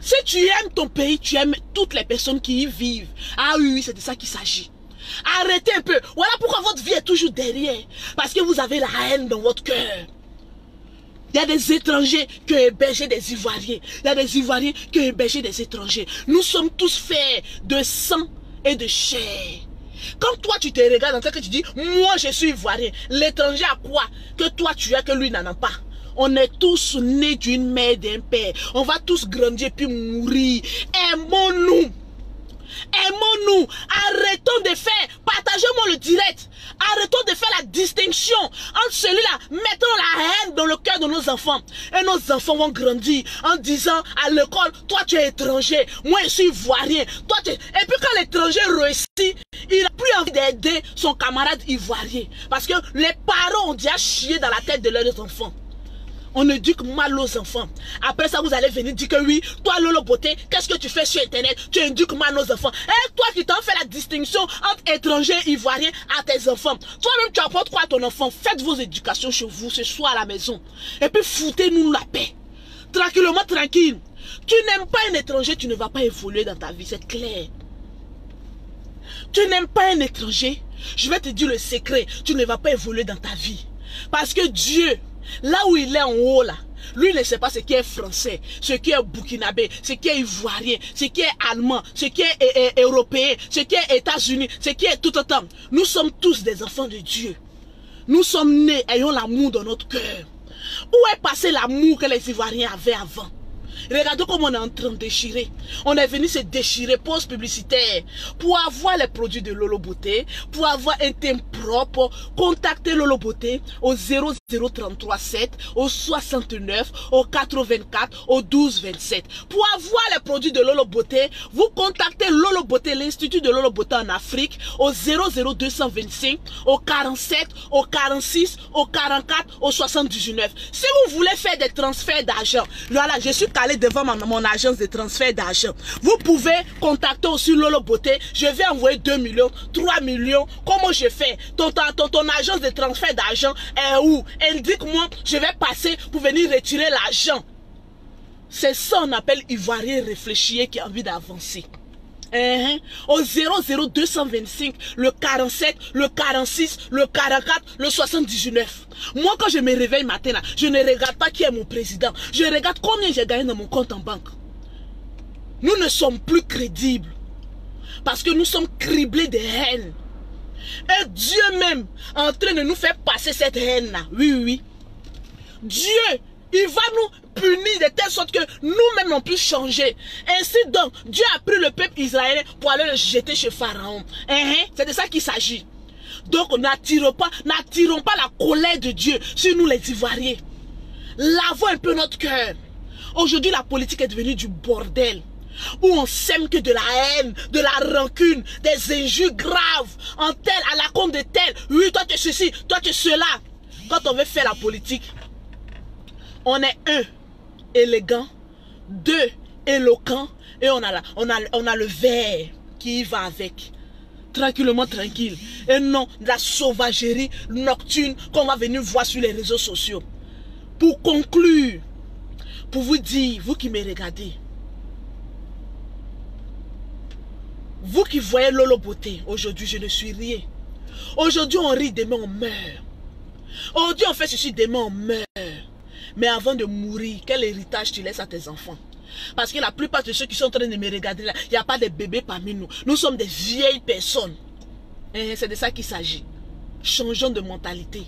Si tu aimes ton pays, tu aimes toutes les personnes qui y vivent. Ah oui, c'est de ça qu'il s'agit. Arrêtez un peu. Voilà pourquoi votre vie est toujours derrière. Parce que vous avez la haine dans votre cœur. Il y a des étrangers qui ont hébergé des Ivoiriens. Il y a des Ivoiriens qui ont hébergé des étrangers. Nous sommes tous faits de sang et de chair. Quand toi tu te regardes en tant que tu dis, moi je suis Ivoirien, l'étranger a quoi que toi tu as que lui n'en a pas? On est tous nés d'une mère et d'un père. On va tous grandir puis mourir. Aimons-nous. Aimons-nous. Arrêtons de faire. Partagez-moi le direct. Arrêtons de faire la distinction entre celui-là. Mettons la haine dans le cœur de nos enfants. Et nos enfants vont grandir en disant à l'école, toi tu es étranger, moi je suis ivoirien. Toi, tu... Et puis quand l'étranger réussit, il n'a plus envie d'aider son camarade ivoirien. Parce que les parents ont déjà chié dans la tête de leurs enfants. On éduque mal nos enfants. Après ça, vous allez venir dire que oui, toi Lolo Beauté, qu'est-ce que tu fais sur Internet? Tu éduques mal nos enfants. Et toi qui t'en fais la distinction entre étrangers et ivoiriens à tes enfants. Toi-même, tu apportes quoi à ton enfant? Faites vos éducations chez vous, ce soir à la maison. Et puis foutez-nous la paix. Tranquillement, tranquille. Tu n'aimes pas un étranger, tu ne vas pas évoluer dans ta vie, c'est clair. Tu n'aimes pas un étranger, je vais te dire le secret, tu ne vas pas évoluer dans ta vie. Parce que Dieu, là où il est en haut là, lui ne sait pas ce qui est français, ce qui est burkinabé, ce qui est ivoirien, ce qui est allemand, ce qui est européen, ce qui est États-Unis, ce qui est tout autant. Nous sommes tous des enfants de Dieu. Nous sommes nés, ayons l'amour dans notre cœur. Où est passé l'amour que les Ivoiriens avaient avant? Regardez comment on est en train de déchirer. On est venu se déchirer, pause publicitaire, pour avoir les produits de Lolo Beauté, pour avoir un thème propre. Contactez Lolo Beauté au 00337, au 69, au 84, au 1227. Pour avoir les produits de Lolo Beauté, vous contactez Lolo Beauté, l'Institut de Lolo Beauté en Afrique, au 00225, au 47, au 46, au 44, au 79. Si vous voulez faire des transferts d'argent, voilà, je suis calé devant mon agence de transfert d'argent. Vous pouvez contacter aussi Lolo Beauté. Je vais envoyer 2 millions, 3 millions. Comment je fais? Ton agence de transfert d'argent est où? Indique-moi, je vais passer pour venir retirer l'argent. C'est ça qu'on appelle Ivoirien réfléchi qui a envie d'avancer. Au 00225, le 47, le 46, le 44, le 79. Moi, quand je me réveille matin, là, je ne regarde pas qui est mon président. Je regarde combien j'ai gagné dans mon compte en banque. Nous ne sommes plus crédibles. Parce que nous sommes criblés de haine. Et Dieu même est en train de nous faire passer cette haine-là. Oui, oui, oui. Dieu, il va nous punir de telle sorte que nous-mêmes n'ont plus changé. Ainsi donc, Dieu a pris le peuple israélien pour aller le jeter chez Pharaon. C'est de ça qu'il s'agit. Donc, n'attirons pas la colère de Dieu sur nous les Ivoiriens. Lavons un peu notre cœur. Aujourd'hui, la politique est devenue du bordel. Où on sème que de la haine, de la rancune, des injures graves, en tel, à la compte de tel. Oui, toi tu es ceci, toi tu es cela. Quand on veut faire la politique, on est un, élégant, deux, éloquent, et on a le vert qui y va avec. Tranquillement, tranquille. Et non, de la sauvagerie nocturne qu'on va venir voir sur les réseaux sociaux. Pour conclure, pour vous dire, vous qui me regardez, vous qui voyez Lolo Beauté, aujourd'hui je ne suis rien. Aujourd'hui on rit, demain on meurt. Aujourd'hui on fait ceci, demain on meurt. Mais avant de mourir, quel héritage tu laisses à tes enfants? Parce que la plupart de ceux qui sont en train de me regarder là, il n'y a pas de bébés parmi nous. Nous sommes des vieilles personnes. C'est de ça qu'il s'agit. Changeons de mentalité.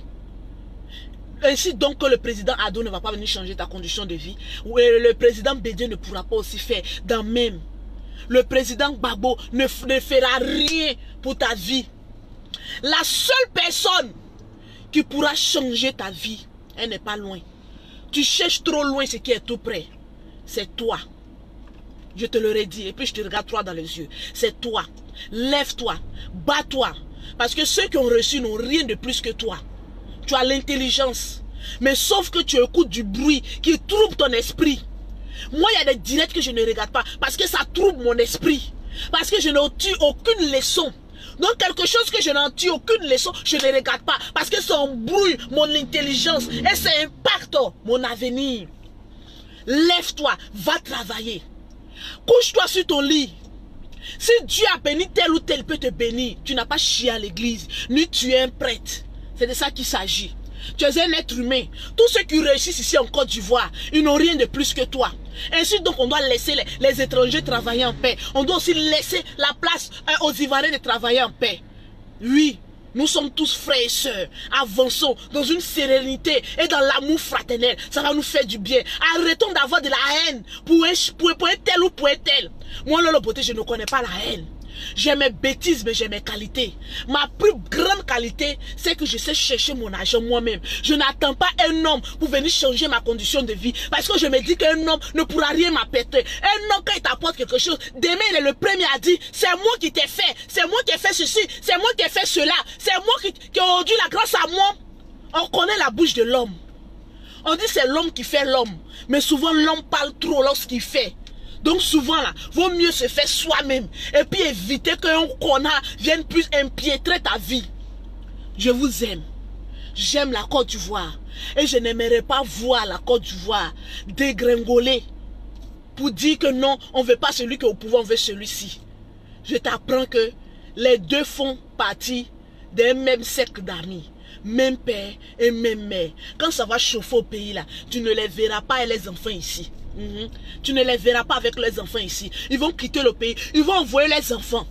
Ainsi donc que le président Ado ne va pas venir changer ta condition de vie. Ou le président Bédié ne pourra pas aussi faire dans même. Le président Gbagbo ne fera rien pour ta vie. La seule personne qui pourra changer ta vie, elle n'est pas loin. Tu cherches trop loin ce qui est tout près. C'est toi. Je te l'aurais dit. Et puis je te regarde toi dans les yeux. C'est toi. Lève-toi. Bats-toi. Parce que ceux qui ont reçu n'ont rien de plus que toi. Tu as l'intelligence. Mais sauf que tu écoutes du bruit qui trouble ton esprit. Moi, il y a des directs que je ne regarde pas parce que ça trouble mon esprit. Parce que je n'en tire aucune leçon. Donc quelque chose que je n'en tire aucune leçon, je ne regarde pas. Parce que ça embrouille mon intelligence et ça impacte mon avenir. Lève-toi, va travailler. Couche-toi sur ton lit. Si Dieu a béni tel ou tel peut te bénir, tu n'as pas chié à l'église, ni tu es un prêtre. C'est de ça qu'il s'agit. Tu es un être humain. Tous ceux qui réussissent ici en Côte d'Ivoire, ils n'ont rien de plus que toi. Ainsi donc on doit laisser les étrangers travailler en paix. On doit aussi laisser la place aux Ivoiriens de travailler en paix. Oui, nous sommes tous frères et sœurs. Avançons dans une sérénité et dans l'amour fraternel. Ça va nous faire du bien. Arrêtons d'avoir de la haine pour un tel ou pour un tel. Moi, Lolo Beauté, je ne connais pas la haine. J'ai mes bêtises, mais j'ai mes qualités. Ma plus grande qualité, c'est que je sais chercher mon argent moi-même. Je n'attends pas un homme pour venir changer ma condition de vie. Parce que je me dis qu'un homme ne pourra rien m'apporter. Un homme, quand il t'apporte quelque chose, demain il est le premier à dire, c'est moi qui t'ai fait. C'est moi qui ai fait ceci. C'est moi qui ai fait cela. C'est moi qui ai rendu la grâce à moi. On connaît la bouche de l'homme. On dit c'est l'homme qui fait l'homme. Mais souvent l'homme parle trop lorsqu'il fait. Donc souvent là, vaut mieux se faire soi-même et puis éviter qu'un connard vienne plus empiétrer ta vie. Je vous aime. J'aime la Côte d'Ivoire et je n'aimerais pas voir la Côte d'Ivoire dégringoler pour dire que non, on ne veut pas celui qui est au pouvoir, on veut celui-ci. Je t'apprends que les deux font partie d'un même cercle d'amis. Même père et même mère. Quand ça va chauffer au pays là, tu ne les verras pas et les enfants ici. Tu ne les verras pas avec les enfants ici. Ils vont quitter le pays. Ils vont envoyer les enfants.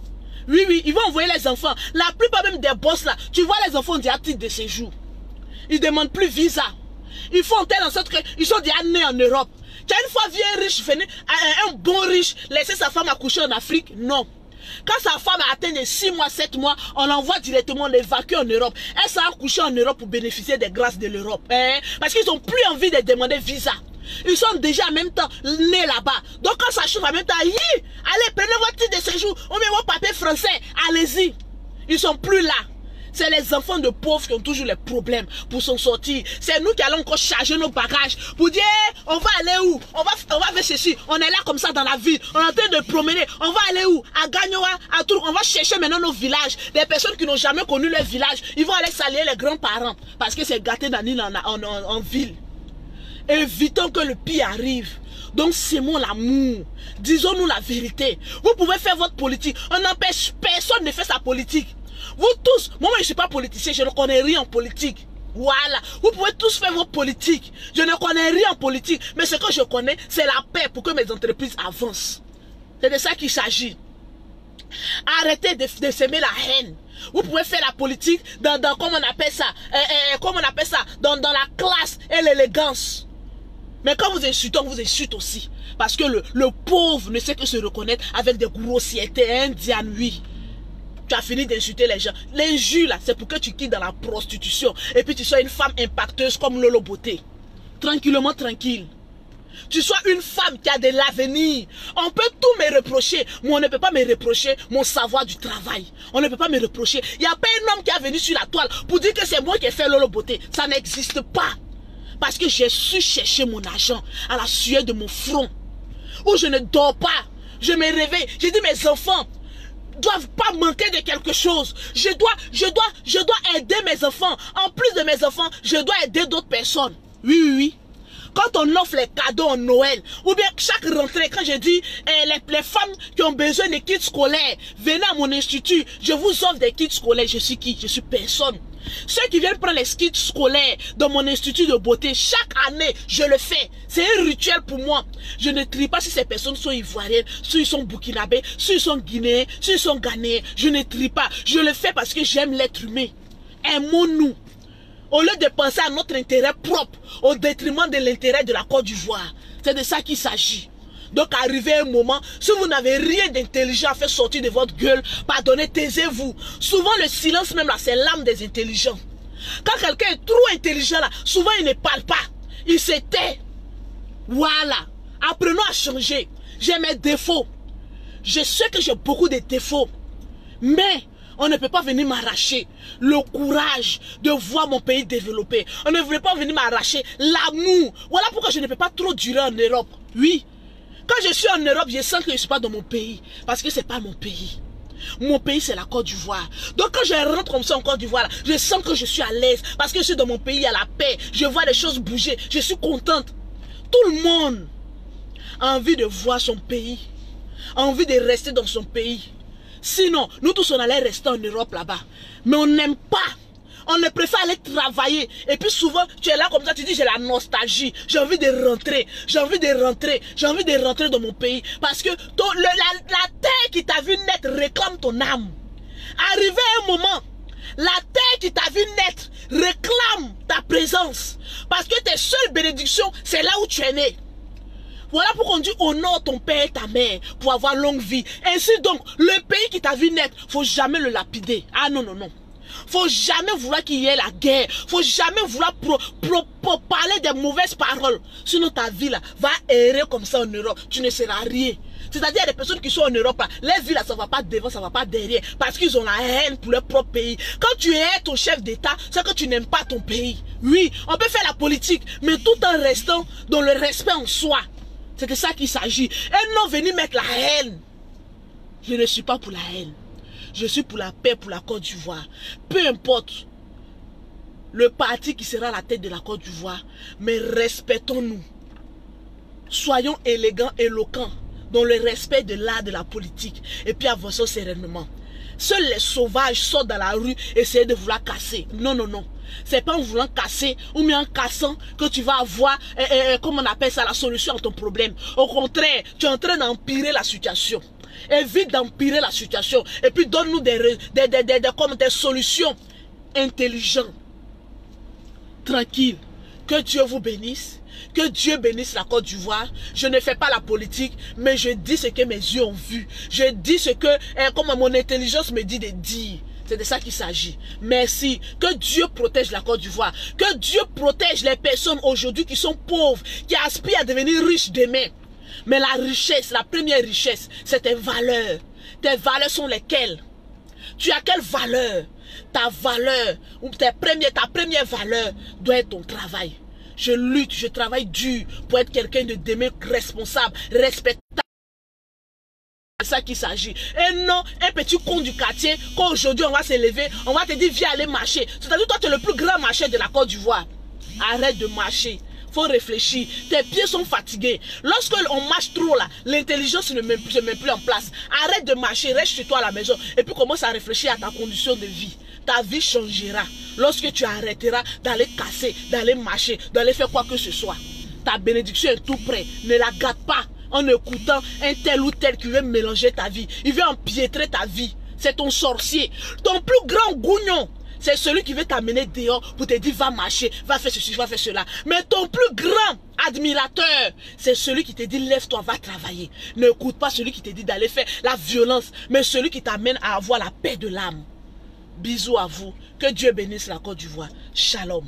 Oui, oui, ils vont envoyer les enfants. La plupart même des boss là, tu vois les enfants déjà titre de séjour. Ils ne demandent plus visa. Ils font telle en sorte qu'ils sont déjà nés en Europe. Tu as une fois vu un riche venir, un bon riche, laisser sa femme accoucher en Afrique? Non. Quand sa femme a atteint les 6 mois, 7 mois, on l'envoie directement, l'évacuer en Europe. Elle s'est accouchée en Europe pour bénéficier des grâces de l'Europe. Parce qu'ils n'ont plus envie de demander visa. Ils sont déjà en même temps nés là-bas. Donc quand ça chauffe en même temps, allez, prenez votre titre de séjour, on met votre papier français, allez-y. Ils sont plus là. C'est les enfants de pauvres qui ont toujours les problèmes pour s'en sortir. C'est nous qui allons encore charger nos bagages pour dire, on va aller où? On va faire ceci. On est là comme ça dans la ville. On est en train de promener. On va aller où? À Gagnoa, à Tour. On va chercher maintenant nos villages. Des personnes qui n'ont jamais connu leur village. Ils vont aller saluer les grands-parents parce que c'est gâté en ville. Évitons que le pire arrive. Donc s'aimons l'amour. Disons-nous la vérité. Vous pouvez faire votre politique. On n'empêche personne de faire sa politique. Vous tous, moi je ne suis pas politicien, je ne connais rien en politique. Voilà, vous pouvez tous faire vos politiques. Je ne connais rien en politique, mais ce que je connais, c'est la paix pour que mes entreprises avancent. C'est de ça qu'il s'agit. Arrêtez de s'aimer la haine. Vous pouvez faire la politique dans comment on appelle ça, dans la classe et l'élégance. Mais quand vous insultez, on vous insulte aussi. Parce que le pauvre ne sait que se reconnaître avec des grossièretés indiennes, oui. Tu as fini d'insulter les gens. L'injure là, c'est pour que tu quittes dans la prostitution. Et puis tu sois une femme impacteuse comme Lolo Beauté. Tranquillement, tranquille. Tu sois une femme qui a de l'avenir. On peut tout me reprocher, mais on ne peut pas me reprocher mon savoir du travail. On ne peut pas me reprocher. Il n'y a pas un homme qui est venu sur la toile pour dire que c'est moi qui ai fait Lolo Beauté. Ça n'existe pas. Parce que j'ai su chercher mon argent à la sueur de mon front. Où je ne dors pas. Je me réveille. J'ai dit mes enfants doivent pas manquer de quelque chose. Je dois aider mes enfants. En plus de mes enfants, je dois aider d'autres personnes. Oui, oui, oui. Quand on offre les cadeaux en Noël, ou bien chaque rentrée, quand je dis les femmes qui ont besoin de kits scolaires, venez à mon institut, je vous offre des kits scolaires. Je suis qui? Je suis personne. Ceux qui viennent prendre les kits scolaires dans mon institut de beauté, chaque année, je le fais. C'est un rituel pour moi. Je ne trie pas si ces personnes sont ivoiriennes, si ils sont burkinabés, si ils sont guinéens, si ils sont ghanéens. Je ne trie pas. Je le fais parce que j'aime l'être humain. Aimons-nous. Au lieu de penser à notre intérêt propre, au détriment de l'intérêt de la Côte d'Ivoire. C'est de ça qu'il s'agit. Donc, arrivé un moment, si vous n'avez rien d'intelligent à faire sortir de votre gueule, pardonnez, taisez-vous. Souvent, le silence même là, c'est l'âme des intelligents. Quand quelqu'un est trop intelligent là, souvent il ne parle pas. Il se tait. Voilà. Apprenons à changer. J'ai mes défauts. Je sais que j'ai beaucoup de défauts. Mais on ne peut pas venir m'arracher le courage de voir mon pays développé. On ne veut pas venir m'arracher l'amour. Voilà pourquoi je ne peux pas trop durer en Europe. Oui. Quand je suis en Europe, je sens que je ne suis pas dans mon pays. Parce que ce n'est pas mon pays. Mon pays, c'est la Côte d'Ivoire. Donc quand je rentre comme ça en Côte d'Ivoire, je sens que je suis à l'aise. Parce que je suis dans mon pays, il y a la paix. Je vois les choses bouger. Je suis contente. Tout le monde a envie de voir son pays. A envie de rester dans son pays. Sinon, nous tous, on allait rester en Europe là-bas. Mais on n'aime pas. On ne préfère aller travailler. Et puis souvent, tu es là comme ça, tu dis, j'ai la nostalgie. J'ai envie de rentrer. J'ai envie de rentrer. J'ai envie de rentrer dans mon pays. Parce que la terre qui t'a vu naître réclame ton âme. Arrivé à un moment, la terre qui t'a vu naître réclame ta présence. Parce que tes seules bénédictions, c'est là où tu es né. Voilà pourquoi on dit honore ton père et ta mère pour avoir longue vie. Ainsi donc, le pays qui t'a vu naître, faut jamais le lapider. Ah non, non, non. Faut jamais vouloir qu'il y ait la guerre. Faut jamais vouloir parler des mauvaises paroles. Sinon ta vie là va errer comme ça en Europe. Tu ne seras rien. C'est-à-dire les personnes qui sont en Europe là, les villes là, ça va pas devant, ça va pas derrière. Parce qu'ils ont la haine pour leur propre pays. Quand tu es ton chef d'État, c'est que tu n'aimes pas ton pays. Oui, on peut faire la politique, mais tout en restant dans le respect en soi. C'est de ça qu'il s'agit. Et non venir mettre la haine. Je ne suis pas pour la haine. Je suis pour la paix, pour la Côte d'Ivoire. Peu importe le parti qui sera à la tête de la Côte d'Ivoire, mais respectons-nous. Soyons élégants, éloquents, dans le respect de l'art de la politique. Et puis avançons sereinement. Seuls les sauvages sortent dans la rue et essayer de vouloir casser. Non, non, non. C'est pas en voulant casser ou bien en cassant que tu vas avoir, comment on appelle ça, la solution à ton problème. Au contraire, tu es en train d'empirer la situation. Évite d'empirer la situation. Et puis donne-nous des solutions intelligentes. Tranquille. Que Dieu vous bénisse. Que Dieu bénisse la Côte d'Ivoire. Je ne fais pas la politique, mais je dis ce que mes yeux ont vu. Je dis ce que, comme mon intelligence me dit de dire. C'est de ça qu'il s'agit. Merci. Que Dieu protège la Côte d'Ivoire. Que Dieu protège les personnes aujourd'hui qui sont pauvres, qui aspirent à devenir riches demain. Mais la richesse, la première richesse, c'est tes valeurs. Tes valeurs sont lesquelles? Tu as quelle valeur? Ta valeur, ou ta première valeur doit être ton travail. Je lutte, je travaille dur pour être quelqu'un de demain responsable, respectable. C'est ça qu'il s'agit. Et non, un petit con du quartier, quand aujourd'hui on va se lever, on va te dire viens aller marcher. C'est-à-dire toi tu es le plus grand marcheur de la Côte d'Ivoire. Arrête de marcher. Faut réfléchir. Tes pieds sont fatigués. Lorsque on marche trop là, l'intelligence ne se met plus en place. Arrête de marcher, reste chez toi à la maison et puis commence à réfléchir à ta condition de vie. Ta vie changera lorsque tu arrêteras d'aller casser, d'aller marcher, d'aller faire quoi que ce soit. Ta bénédiction est tout près. Ne la gâte pas en écoutant un tel ou tel qui veut mélanger ta vie. Il veut empiétrer ta vie. C'est ton sorcier. Ton plus grand gougnon, c'est celui qui veut t'amener dehors pour te dire va marcher, va faire ceci, va faire cela. Mais ton plus grand admirateur, c'est celui qui te dit lève-toi, va travailler. N'écoute pas celui qui te dit d'aller faire la violence, mais celui qui t'amène à avoir la paix de l'âme. Bisous à vous. Que Dieu bénisse la Côte d'Ivoire. Shalom.